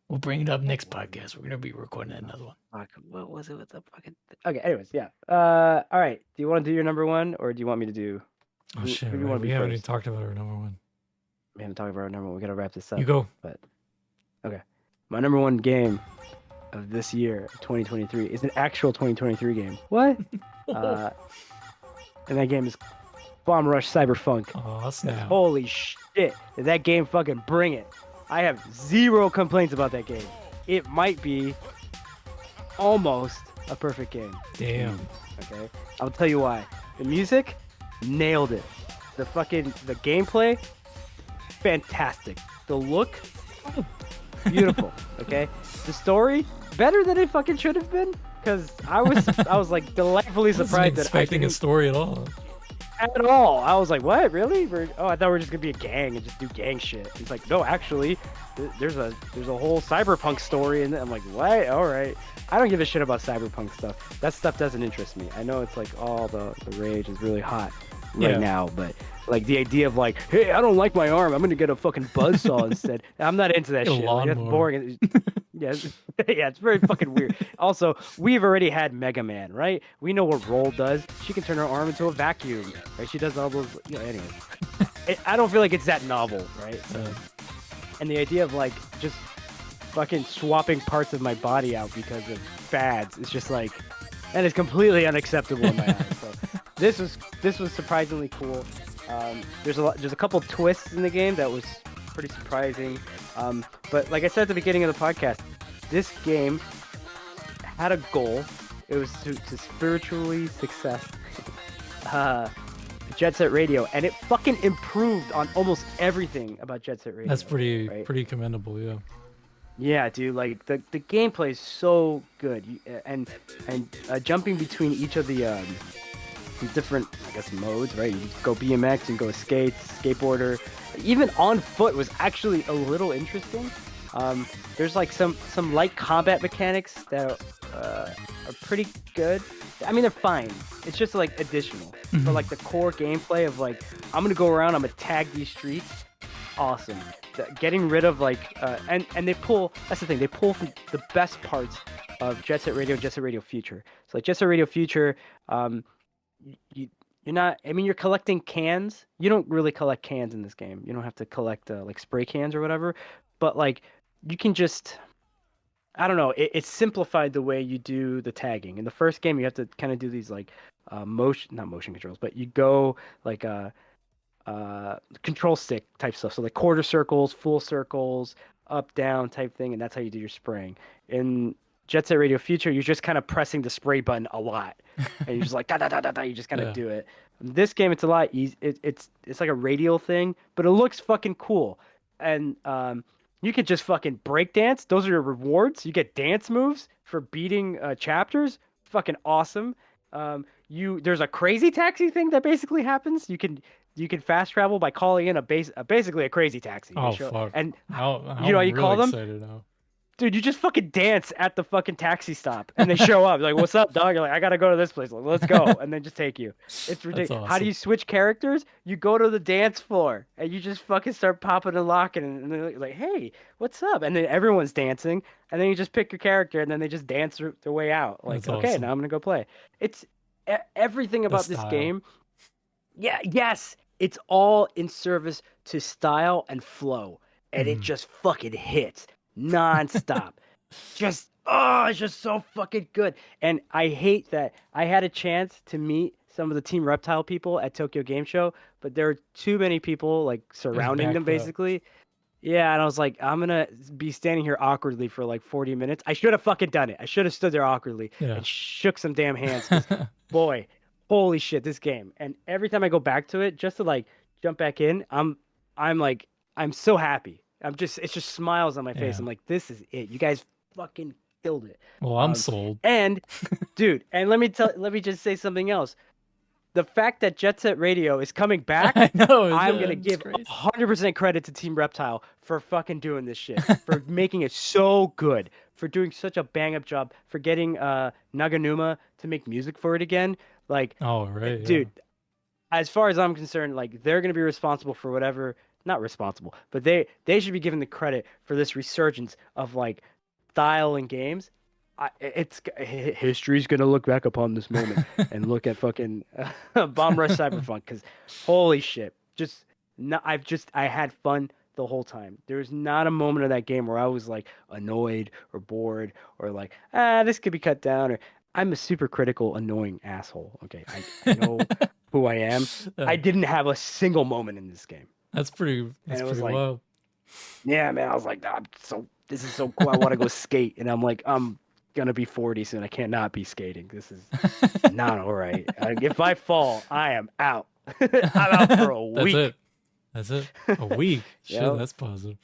We'll bring it up next podcast. We're gonna be recording another one. Fuck, what was it with the fucking Okay, anyways, yeah. All right. Do you want to do your number one or do you want me to do Oh who shit! do you Right, want to we be haven't even first? talked about our number one. We haven't talked about our number one. We gotta wrap this up. You go. But okay. My number one game of this year, 2023, is an actual 2023 game. What? And that game is Bomb Rush Cyberpunk. Oh snap! Holy shit. Did that game fucking bring it? I have zero complaints about that game. It might be almost a perfect game. Damn. Okay? I'll tell you why. The music, nailed it. The gameplay, fantastic. The look, beautiful. Okay, the story better than it fucking should have been, because I was like delightfully I wasn't surprised that I expecting a didn't story at all. at all. I was like, what, really? Oh, I thought we were just gonna be a gang and just do gang shit. It's like, no, actually, there's a whole cyberpunk story, and I'm like, what? All right. I don't give a shit about cyberpunk stuff. That stuff doesn't interest me. I know it's like all the rage is really hot right Yeah. now, but like the idea of like, hey, I don't like my arm, I'm gonna get a fucking buzzsaw instead. I'm not into that Get a shit. Like, that's lawnmower. boring. Yeah, yeah, it's very fucking weird. Also, we've already had Mega Man, right? We know what Roll does. She can turn her arm into a vacuum, right? She does all those. Anyways, I don't feel like it's that novel, right? So, and the idea of like just fucking swapping parts of my body out because of fads is just like that is completely unacceptable in my eyes. So this was surprisingly cool. There's a couple twists in the game that was pretty surprising. But like I said at the beginning of the podcast, this game had a goal. It was to spiritually success Jet Set Radio, and it fucking improved on almost everything about Jet Set Radio. That's pretty right? pretty commendable, yeah. Yeah, dude. Like the gameplay is so good, and jumping between each of the different, I guess, modes, right? You go BMX and go skate, skateboarder. Even on foot was actually a little interesting. There's like some light combat mechanics that are pretty good. I mean, they're fine. It's just like additional. But like the core gameplay of like, I'm gonna go around, I'm gonna tag these streets. Awesome. Getting rid of like, and they pull. That's the thing. They pull from the best parts of Jet Set Radio, Jet Set Radio Future. So like Jet Set Radio Future, you're not. I mean, you're collecting cans. You don't really collect cans in this game. You don't have to collect like spray cans or whatever. But like, you can just. I don't know. It's simplified the way you do the tagging. In the first game, you have to kind of do these like not motion controls, but you go like control stick type stuff. So like quarter circles, full circles, up, down type thing, and that's how you do your spraying. In Jet Set Radio Future, you're just kind of pressing the spray button a lot, and you're just like da da da da da. You just kind of do it. In this game, it's a lot easy. It's like a radial thing, but it looks fucking cool, and you could just fucking break dance. Those are your rewards. You get dance moves for beating chapters. Fucking awesome. There's a crazy taxi thing that basically happens. You can fast travel by calling in basically a crazy taxi. Oh fuck! And I'm you know what you really call them? Excited now. Dude, you just fucking dance at the fucking taxi stop, and they show up. Like, what's up, dog? You're like, I gotta go to this place. Like, let's go, and then just take you. It's ridiculous. Awesome. How do you switch characters? You go to the dance floor, and you just fucking start popping and locking, and they're like, hey, what's up? And then everyone's dancing, and then you just pick your character, and then they just dance their way out. Like, That's okay, awesome. now I'm gonna go play. It's everything about this game. Yeah, yes, it's all in service to style and flow, and it just fucking hits nonstop. It's just so fucking good. And I hate that I had a chance to meet some of the Team Reptile people at Tokyo Game Show, but there are too many people like surrounding them basically. Yeah, and I was like, I'm gonna be standing here awkwardly for like 40 minutes. I should have fucking done it. I should have stood there awkwardly and shook some damn hands. 'Cause, boy, holy shit, this game. And every time I go back to it, just to like jump back in, I'm so happy. It's just smiles on my face. I'm like, this is it. You guys fucking killed it. Well, I'm sold. And dude, and let me just say something else. The fact that Jet Set Radio is coming back, I know, I'm gonna give 100% credit to Team Reptile for fucking doing this shit, for making it so good, for doing such a bang up job, for getting Naganuma to make music for it again. Like, dude, as far as I'm concerned, like they're gonna be responsible for whatever. Not responsible, but they should be given the credit for this resurgence of like style in games. History's gonna look back upon this moment and look at fucking Bomb Rush Cyberpunk, because holy shit, I had fun the whole time. There's not a moment of that game where I was like annoyed or bored or like this could be cut down. Or I'm a super critical, annoying asshole. Okay, I know who I am. I didn't have a single moment in this game. That's pretty wild. Yeah, man. I was like, this is so cool. I want to go skate, and I'm like, I'm gonna be 40 soon. I cannot be skating. This is not all right. If I fall, I am out. I'm out for a week. That's it. A week. Shit, that's positive.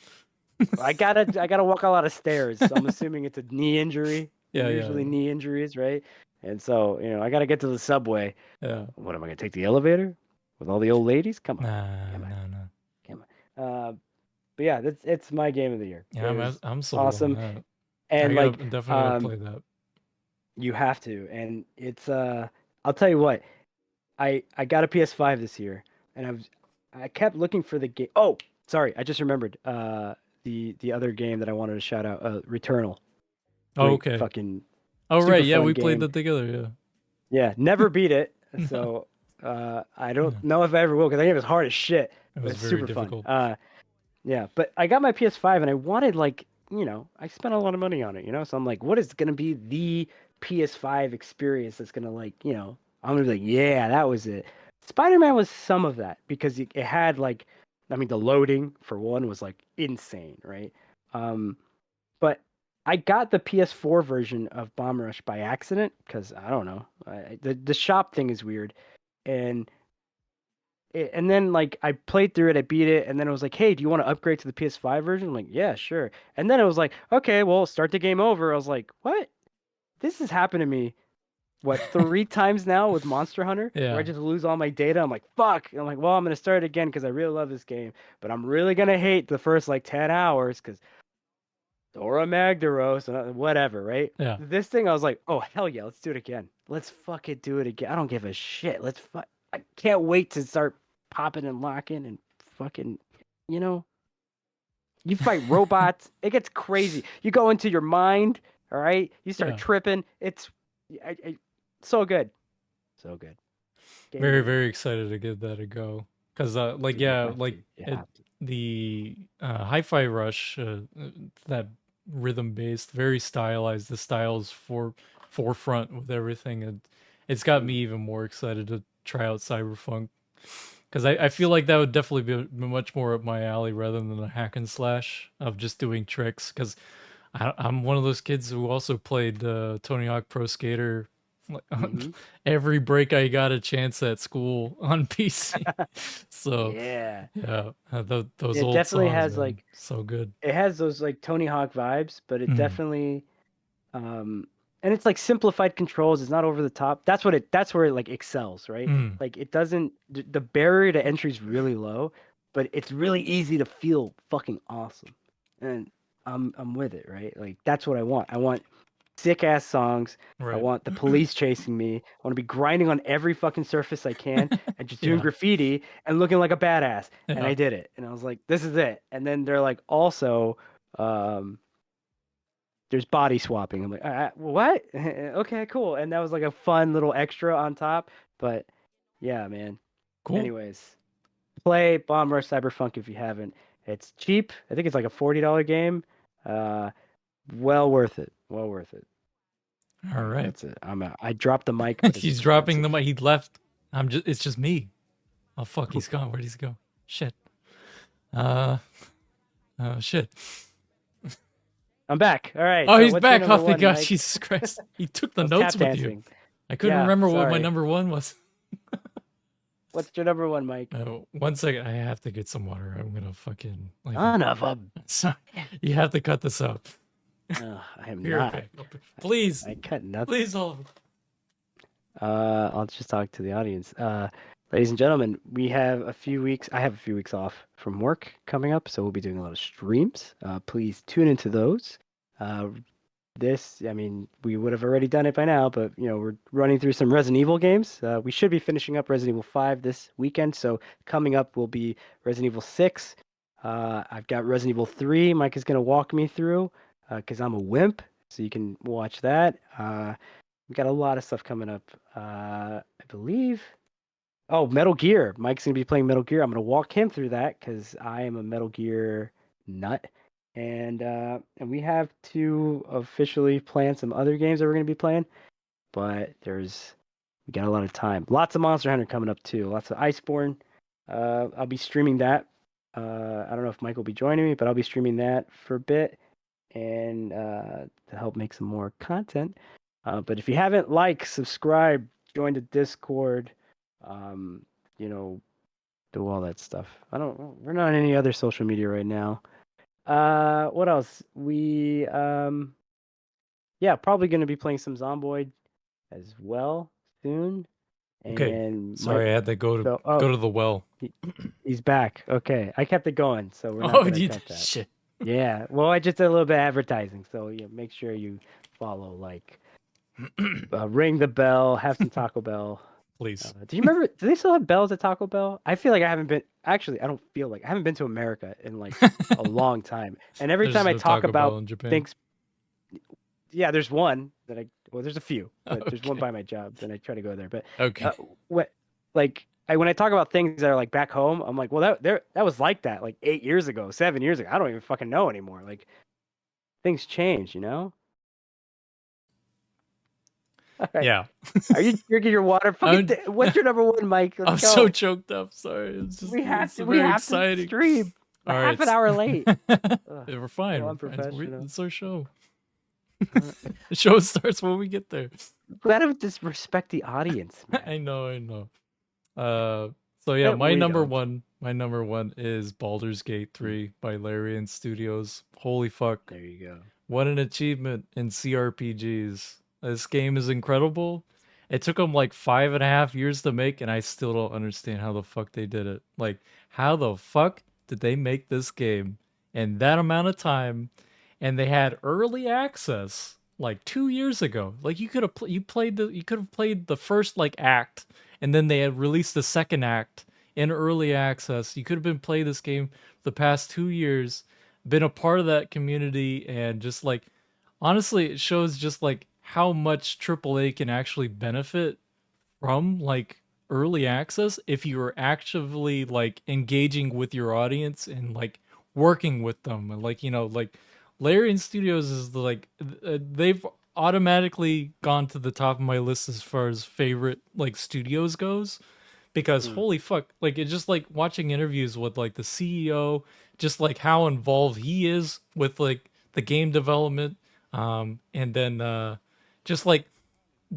I gotta walk a lot of stairs, so I'm assuming it's a knee injury. Yeah, Usually yeah, knee injuries, right? And so, I gotta get to the subway. yeah. What am I gonna take the elevator with all the old ladies? Come on, Nah, come on, nah, nah. come on. But yeah, it's my game of the year. Yeah, It I'm was I'm sold on awesome, that. and like, Definitely gotta play that. you have to, and it's I'll tell you what, I got a PS5 this year, and I kept looking for the game. Oh, sorry, I just remembered. The other game that I wanted to shout out, Returnal. Oh, Great okay. fucking Oh, right. super Yeah, fun we played game. that together. Yeah. Yeah, never beat it. No, So I no, don't know if I ever will because I think it was hard as shit, it but was it's very super fun. difficult. Yeah, but I got my PS5 and I wanted like, I spent a lot of money on it, so I'm like, what is gonna be the PS5 experience that's gonna like, I'm gonna be like, yeah, that was it. Spider-Man was some of that because it had like, I mean, the loading for one was like insane, right? Um, but I got the PS4 version of Bomb Rush by accident because I don't know, the shop thing is weird, and and then like I played through it, I beat it, and then it was like, "Hey, do you want to upgrade to the PS5 version?" I'm like, "Yeah, sure." And then it was like, "Okay, well, start the game over." I was like, "What? This has happened to me what 3 times now with Monster Hunter, where I Yeah. just lose all my data." I'm like, "Fuck!" And I'm like, "Well, I'm gonna start it again because I really love this game, but I'm really gonna hate the first like 10 hours because Dora Magdaros and whatever, right?" Yeah. This thing, I was like, "Oh hell yeah, let's do it again. Let's fucking do it again. I don't give a shit. I can't wait to start popping and locking and fucking, you know, you fight robots. It gets crazy. You go into your mind, all right? You start Yeah. tripping. It's so good, so good. Game of Very, the year, very excited to give that a go. Cause like dude. You yeah, have to. like You it, have to. the Hi-Fi Rush, that rhythm based, very stylized. The styles forefront with everything, and it's got me Mhm. even more excited to try out Cyberpunk. Because I feel It's like that would definitely be much more up my alley rather than a hack and slash of just doing tricks. Because I'm one of those kids who also played Tony Hawk Pro Skater like, on mm-hmm. every break I got a chance at school on PC. So Yeah. yeah, those It old definitely songs, has man, like so good. it has those like Tony Hawk vibes, but it Mm, definitely um and it's like simplified controls. It's not over the top. That's where it like excels, right? mm, Like it doesn't the barrier to entry is really low, but it's really easy to feel fucking awesome. And I'm with it, right? Like that's what I want. I want sick ass songs. I right. want the police chasing me. I want to be grinding on every fucking surface I can and just doing Yeah, graffiti and looking like a badass. And yeah, I did it. And I was like, this is it. And then they're like, also, um, there's body swapping. I'm like, what? Okay, cool. And that was like a fun little extra on top. But yeah, man. cool. Anyways, play Bomb Rush Cyberpunk if you haven't. It's cheap. I think it's like a $40 game. Uh, well worth it. Well worth it. All All right, right. that's it. I'm out. I dropped the mic, but it's He's dropping the expensive. mic. He left. It's just me. Oh fuck, he's gone. Where'd he go? Shit. Uh, shit. I'm back. All right. Oh, So he's what's your back. Oh, number thank one, God, Mike? Jesus Christ. He took I the was notes tap with you. dancing. I couldn't Yeah, remember what my sorry. number one was. What's your number one, Mike? One second. I have to get some water. I'm gonna fucking like. Son of a. Sorry. You have to cut this out. I am Be right not. back. Please, I cut nothing. please, Oliver. I'll just talk to the audience. Ladies and gentlemen, we have a few weeks. I have a few weeks off from work coming up, so we'll be doing a lot of streams. Please tune into those. Uh, I mean, we would have already done it by now, but we're running through some Resident Evil games. We should be finishing up Resident Evil 5 this weekend, so coming up will be Resident Evil 6. I've got Resident Evil 3. Mike is going to walk me through because I'm a wimp, so you can watch that. We got a lot of stuff coming up. I believe. Oh, Metal Gear. Mike's gonna be playing Metal Gear. I'm gonna walk him through that because I am a Metal Gear nut. And we have to officially plan some other games that we're gonna be playing. But we got a lot of time. Lots of Monster Hunter coming up too. Lots of Iceborne. I'll be streaming that. I don't know if Mike will be joining me, but I'll be streaming that for a bit and to help make some more content. But if you haven't subscribe, join the Discord, um, you know, do all that stuff. We're not on any other social media right now. What else? Yeah, probably going to be playing some Zomboid as well soon, Okay. and might Sorry, I had to go to so. go Oh, to the well. he's back. Okay, I kept it going, so we're not Oh, gonna you cut that. Shit. Yeah, well, I just did a little bit of advertising, so yeah, make sure you follow, like, ring the bell, have some Taco Bell. please. Do you remember? Do they still have bells at Taco Bell? I feel like I haven't been. Actually, I don't feel like I haven't been to America in like a long time. And every There's time I no talk Taco Bell about in Japan. things, yeah, there's one that well, there's a few, but there's one Okay. by my job, and I try to go there. But Okay. what, like, when I talk about things that are like back home, I'm like, well, that was like that like 8 years ago, 7 years ago. I don't even fucking know anymore. Like, things change, you know? All right. Yeah. Are you drinking your water? I'm What's your number one, Mike? Let's I'm so go. choked up. Sorry. It's We very have to exciting. stream. We're All right. half an hour late. Ugh, We're fine. so We're fine. unprofessional. It's our show. Uh, The show starts when we get there. Gotta disrespect the audience, man. I know, I know. So yeah, We don't. my number one is Baldur's Gate 3 by Larian Studios. Holy fuck. There you go. What an achievement in CRPGs. This game is incredible. It took them like 5.5 years to make, and I still don't understand how the fuck they did it. Like, how the fuck did they make this game in that amount of time? And they had early access like 2 years ago. Like you could have you could have played the first like act, and then they had released the second act in early access. You could have been playing this game the past 2 years, been a part of that community, and just like honestly, it shows just like how much AAA can actually benefit from like early access if you are actively like engaging with your audience and like working with them. And like, like Larian Studios is like they've automatically gone to the top of my list as far as favorite like studios goes, because Mm. holy fuck, like it's just like watching interviews with like the CEO, just like how involved he is with like the game development, and then just like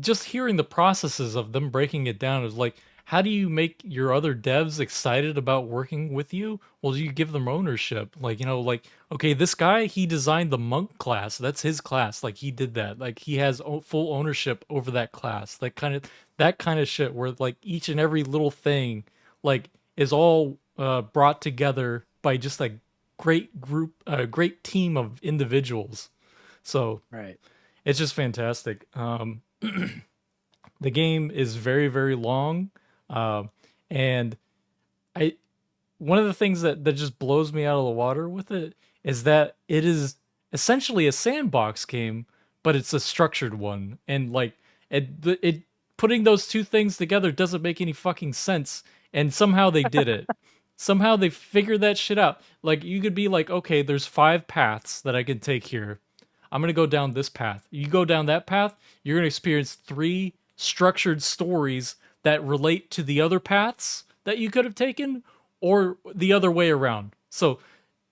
just hearing the processes of them breaking it down is like, how do you make your other devs excited about working with you? Well, you give them ownership. Like, like, okay, this guy, he designed the monk class. That's his class. Like, he did that. Like, he has full ownership over that class. That kind of shit where like each and every little thing like is all brought together by just a great group, a great team of individuals. So Right. it's just fantastic. The game is very, very long, um, and I one of the things that just blows me out of the water with it is that it is essentially a sandbox game, but it's a structured one, and like it putting those two things together doesn't make any fucking sense, and somehow they did it. Somehow they figured that shit out. Like you could be like, okay, there's 5 paths that I can take here. I'm gonna go down this path. You go down that path, you're gonna experience 3 structured stories that relate to the other paths that you could have taken, or the other way around. So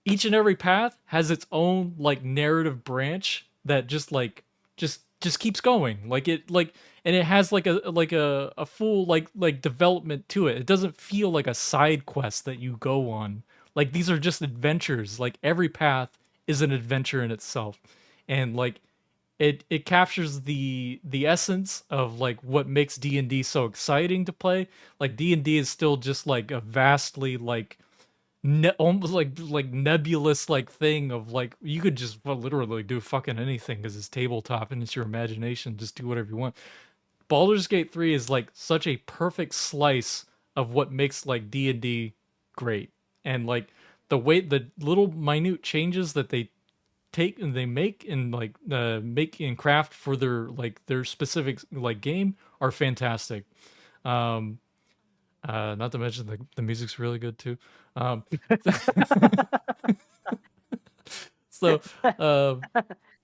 each and every path has its own like narrative branch that just keeps going. And it has like a full like development to it. It doesn't feel like a side quest that you go on. Like these are just adventures. Like every path is an adventure in itself. And like it captures the essence of like what makes D&D so exciting to play. Like D&D is still just like a vastly like almost like nebulous like thing of like you could just literally do fucking anything because it's tabletop and it's your imagination, just do whatever you want. Baldur's Gate 3 is like such a perfect slice of what makes like D&D great. And like the little minute changes that they take and they make and like make and craft for their specific like game are fantastic. Um Not to mention the music's really good too. Um so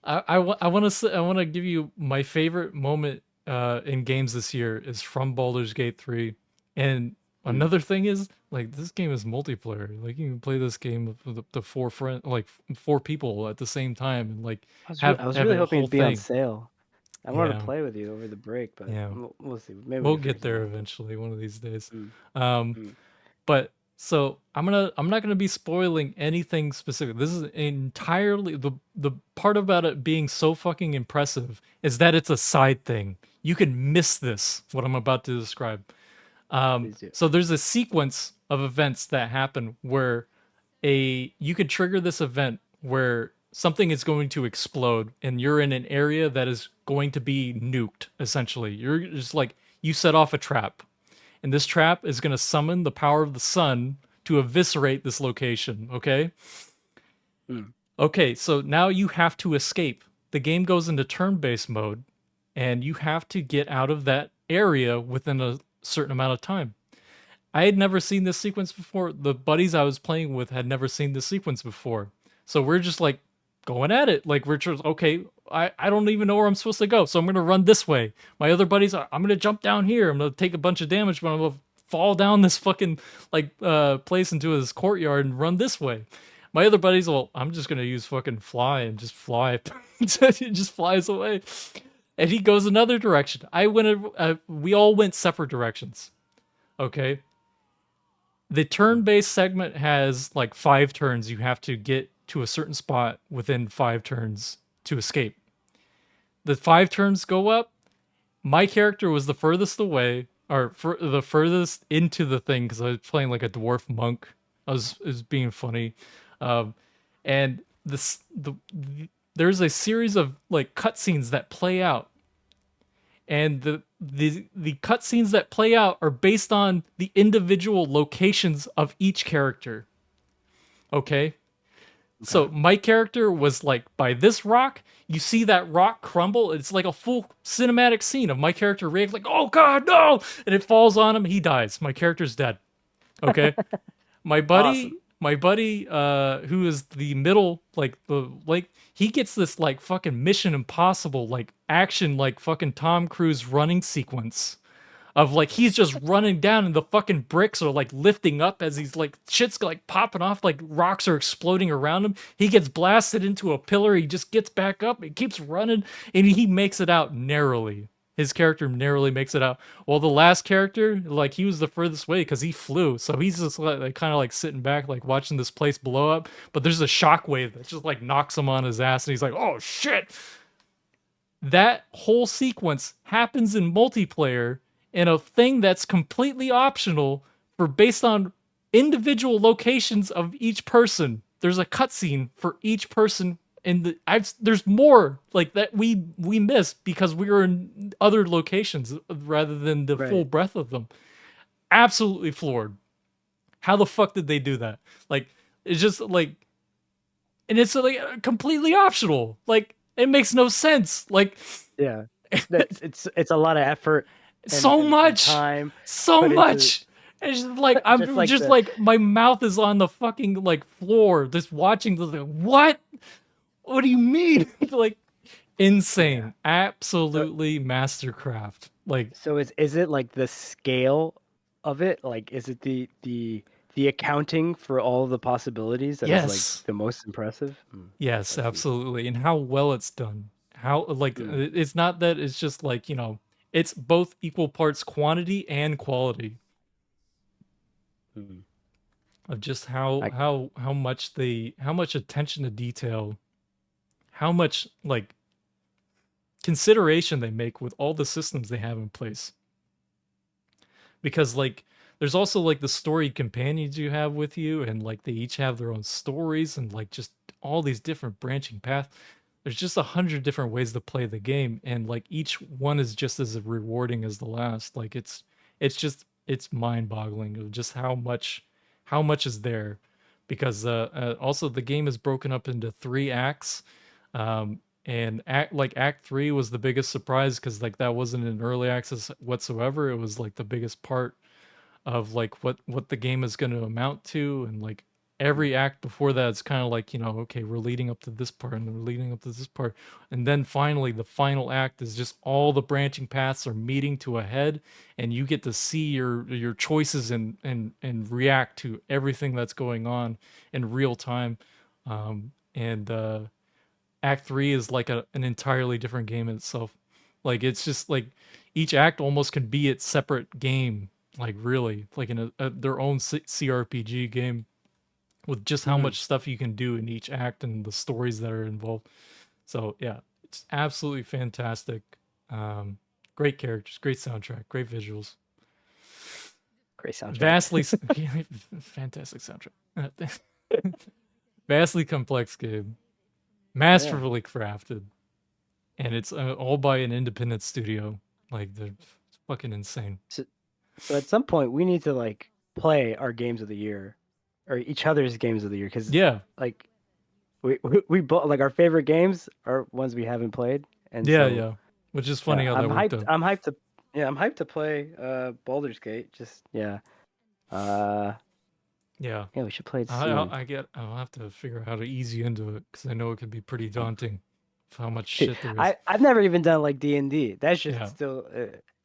I want to give you my favorite moment in games this year is from Baldur's Gate 3. And Mm. another thing is like this game is multiplayer. Like you can play this game with the 4 friend like 4 people at the same time and like I was have really a hoping whole it'd be on thing. sale. I wanted to Yeah. play with you over the break, but Yeah. we'll see. Maybe we We'll can figure get something there out. eventually one of these days. Mm. Um Mm. but So I'm not gonna be spoiling anything specific. This is entirely the part about it being so fucking impressive is that it's a side thing. You can miss this, what I'm about to describe. Please do. So there's a sequence of events that happen where you could trigger this event where something is going to explode and you're in an area that is going to be nuked. Essentially, you're just like you set off a trap, and this trap is going to summon the power of the sun to eviscerate this location. Okay. Mm. Okay, so now you have to escape. The game goes into turn-based mode, and you have to get out of that area within a certain amount of time. I had never seen this sequence before. The buddies I was playing with had never seen this sequence before. So we're just like going at it. Like we're just, okay, I don't even know where I'm supposed to go. So I'm going to run this way. My other buddies are, I'm going to jump down here. I'm going to take a bunch of damage, but I'm going to fall down this fucking like place into this courtyard and run this way. My other buddies, well, I'm just going to use fucking fly and just fly. It just flies away. And he goes another direction. We all went separate directions. Okay. The turn-based segment has like 5 turns. You have to get to a certain spot within 5 turns to escape. The 5 turns go up. My character was the furthest away, or the furthest into the thing because I was playing like a dwarf monk. I was being funny, and there's a series of like cutscenes that play out, and the cutscenes that play out are based on the individual locations of each character. Okay? So Okay. my character was like by this rock. You see that rock crumble. It's like a full cinematic scene of my character react like, "Oh God, no!" And it falls on him. He dies. My character's dead. Okay. My buddy, Awesome. who is the middle, like he gets this like fucking Mission Impossible like action like fucking Tom Cruise running sequence of like he's just running down and the fucking bricks are like lifting up as he's like shit's like popping off, like rocks are exploding around him. He gets blasted into a pillar, he just gets back up and keeps running, and he makes it out narrowly. His character narrowly makes it out. Well, the last character, like he was the furthest away because he flew, so he's just like kind of like sitting back, like watching this place blow up. But there's a shockwave that just like knocks him on his ass, and he's like, "Oh shit!" That whole sequence happens in multiplayer in a thing that's completely optional for based on individual locations of each person. There's a cutscene for each person in there's more like that we missed because we were in other locations rather than the full Right. breadth of them. Absolutely floored. How the fuck did they do that? Like it's just like, and it's like completely optional. Like it makes no sense. Like Yeah. It's a lot of effort so and much, time so put into much. It's just like just I'm like just the like my mouth is on the fucking like floor, just watching the what? What do you mean? Like yeah. insane, So absolutely mastercraft. Like so is it like the scale of it? Like is it the accounting for all the possibilities that is like yes, the most impressive? yes, I see. absolutely, and how well it's done. How like Mm, it's not that it's just like it's both equal parts quantity and quality mm. of just I how much attention to detail, how much like consideration they make with all the systems they have in place. Because like there's also like the story companions you have with you, and like they each have their own stories and like just all these different branching paths. There's just 100 different ways to play the game, and like each one is just as rewarding as the last. Like it's mind-boggling of just how much is there, because also the game is broken up into 3 acts. And act 3 was the biggest surprise because like that wasn't in early access whatsoever. It was like the biggest part of like what the game is going to amount to, and like Mm. every act before that it's kind of like okay, we're leading up to this part and we're leading up to this part, and then finally the final act is just all the branching paths are meeting to a head, and you get to see your choices and react to everything that's going on in real time. And Act 3 is like an entirely different game in itself. Like it's just like each act almost can be its separate game, like really, like in their own CRPG game with just how Mhm. much stuff you can do in each act and the stories that are involved. So yeah, it's absolutely fantastic. Um, Great characters, great soundtrack, great visuals. Great soundtrack. Vastly fantastic soundtrack. Vastly complex game, masterfully crafted, and it's all by an independent studio. Like they're fucking insane. So at some point we need to like play our games of the year, or each other's games of the year, because Yeah, like we both like our favorite games are ones we haven't played, and yeah, so yeah. Which is funny how that I'm worked hyped. out. I'm hyped to I'm hyped to play Baldur's Gate. Just uh Yeah, we should play it soon. I'll have to figure out how to ease you into it because I know it can be pretty Oh, daunting for how much dude, shit there is. I've never even done like D&D. That shit Yeah, still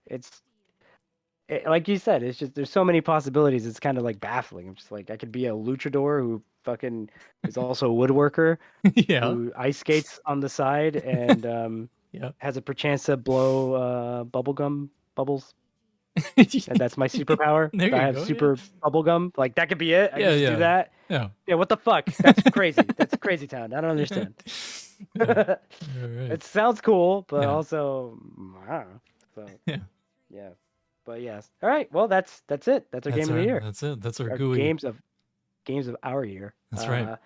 it's like you said, it's just there's so many possibilities. It's kind of like baffling. I'm just like I could be a luchador who fucking is also a woodworker yeah, who ice skates on the side and yeah. has a chance to blow bubblegum bubbles. And that's my superpower. There I you have go. Yeah, super bubblegum. Like that could be it. I could yeah, just do yeah, that. yeah. Yeah, what the fuck? That's crazy. That's crazy town. I don't understand. Yeah. All right. It sounds cool, but Yeah, also I don't know. So yeah. yeah. But yes. All right. Well, that's it. That's our game of the year. That's it. That's our Our GUI. games of our year. That's right.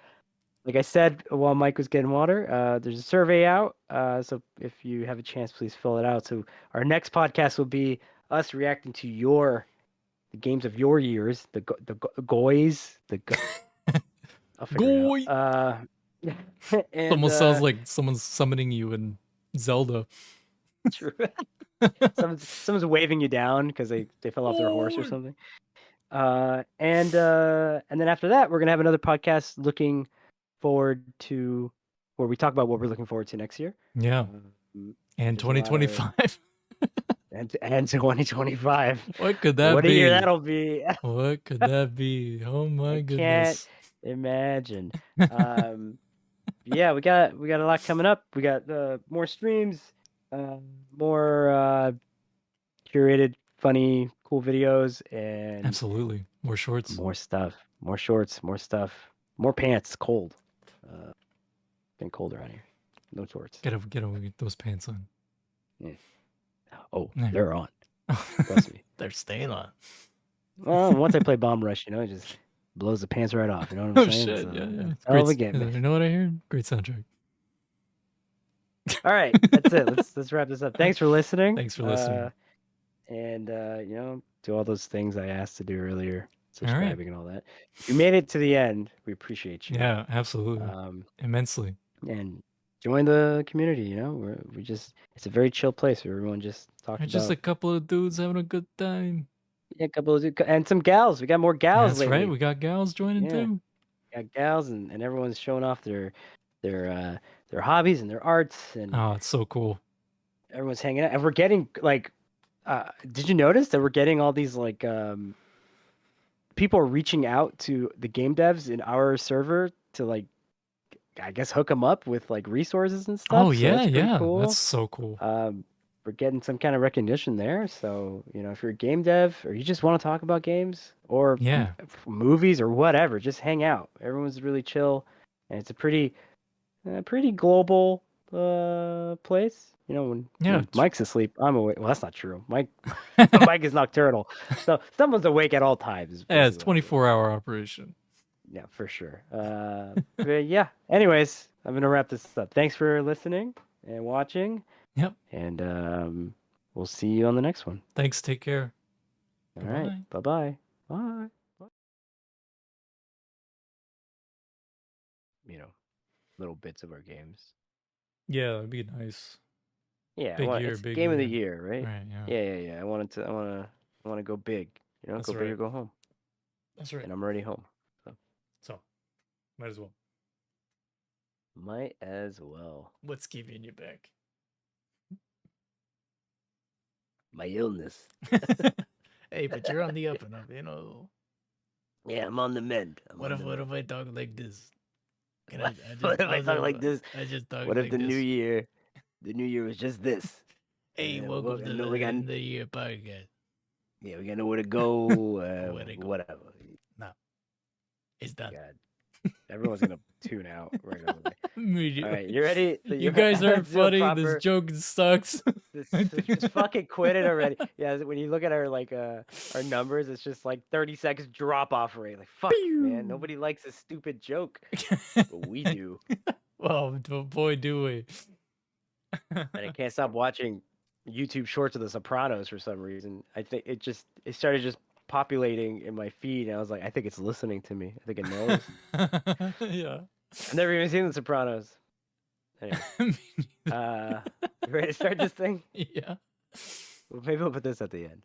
Like I said while Mike was getting water, there's a survey out. So if you have a chance, please fill it out. So our next podcast will be us reacting to the games of your years, the goys, I'll figure Goy. it out. And Almost sounds like someone's summoning you in Zelda. true. Someone's waving you down because they fell off their horse or Oh. something. And then after that, we're gonna have another podcast looking forward to where we talk about what we're looking forward to next year. Yeah. And There's a lot of 2025. and 2025. What could that What a be? year that'll be. What could that be? Oh my I can't goodness. imagine. Yeah, we got a lot coming up. We got more streams, more curated, funny, cool videos, and Absolutely. More shorts. more stuff, more shorts, more stuff, more pants. Cold, getting colder out here. No shorts. Get those pants on. Oh, Yeah. they're on. Trust me. They're staying on. Well, once I play Bomb Rush, it just blows the pants right off. You know what I'm Oh saying? shit! So, Yeah, yeah. hell of a game. You know what I hear? Great soundtrack. All right, that's it. Let's wrap this up. Thanks for listening. Thanks for listening. And do all those things I asked to do earlier, All right. subscribing and all that. If you made it to the end, we appreciate you. Yeah, absolutely. Immensely. And join the community. We just it's a very chill place where everyone just talks We're about just a couple of dudes having a good time. a couple of and some gals. We got more gals That's lately. right. We got gals joining too. We got gals and everyone's showing off their hobbies and their arts and Oh, it's so cool. everyone's hanging out and we're getting like did you notice that we're getting all these like people are reaching out to the game devs in our server to like I guess hook them up with like resources and stuff. Oh So yeah, that's pretty yeah. cool. That's so cool. We're getting some kind of recognition there. So if you're a game dev or you just want to talk about games or Yeah. movies or whatever, just hang out. Everyone's really chill, and it's a pretty global place. When Mike's asleep, I'm awake. Well, that's not true. Mike is nocturnal, so someone's awake at all times. Yeah, it's 24-hour operation. Yeah, for sure. But yeah. Anyways, I'm gonna wrap this up. Thanks for listening and watching. Yep. And we'll see you on the next one. Thanks. Take care. All right. Bye-bye. Bye. Little bits of our games. Yeah, that'd be nice. Yeah, Big game of the year. year, right? Right. Yeah. Yeah. I want to go big. That's go big right. or go home. That's right. And I'm already home. So, might as well. Might as well. What's keeping you back? My illness. Hey, but you're on the up and up, Yeah, I'm on the mend. What if I talk like this? What if I talk like this? I just talk What if like the this. new year was just this? Hey, welcome to the Year Podcast. Yeah, we gotta know where to go. Where to go. Whatever. No, it's done. God, everyone's gonna tune out right away. All Immediately. right, you ready? You guys aren't Let's do a funny. This proper- joke sucks. Just fucking quit it already. Yeah, when you look at our our numbers, it's just like 30 seconds drop off rate. Like fuck, man, nobody likes this stupid joke, but we do. Well, boy, do we. And I can't stop watching YouTube shorts of The Sopranos for some reason. I think it started just populating in my feed, and I was like, I think it's listening to me. I think it knows. Yeah. I've never even seen The Sopranos. Anyway, you ready to start this thing? Yeah. Well, maybe we'll put this at the end.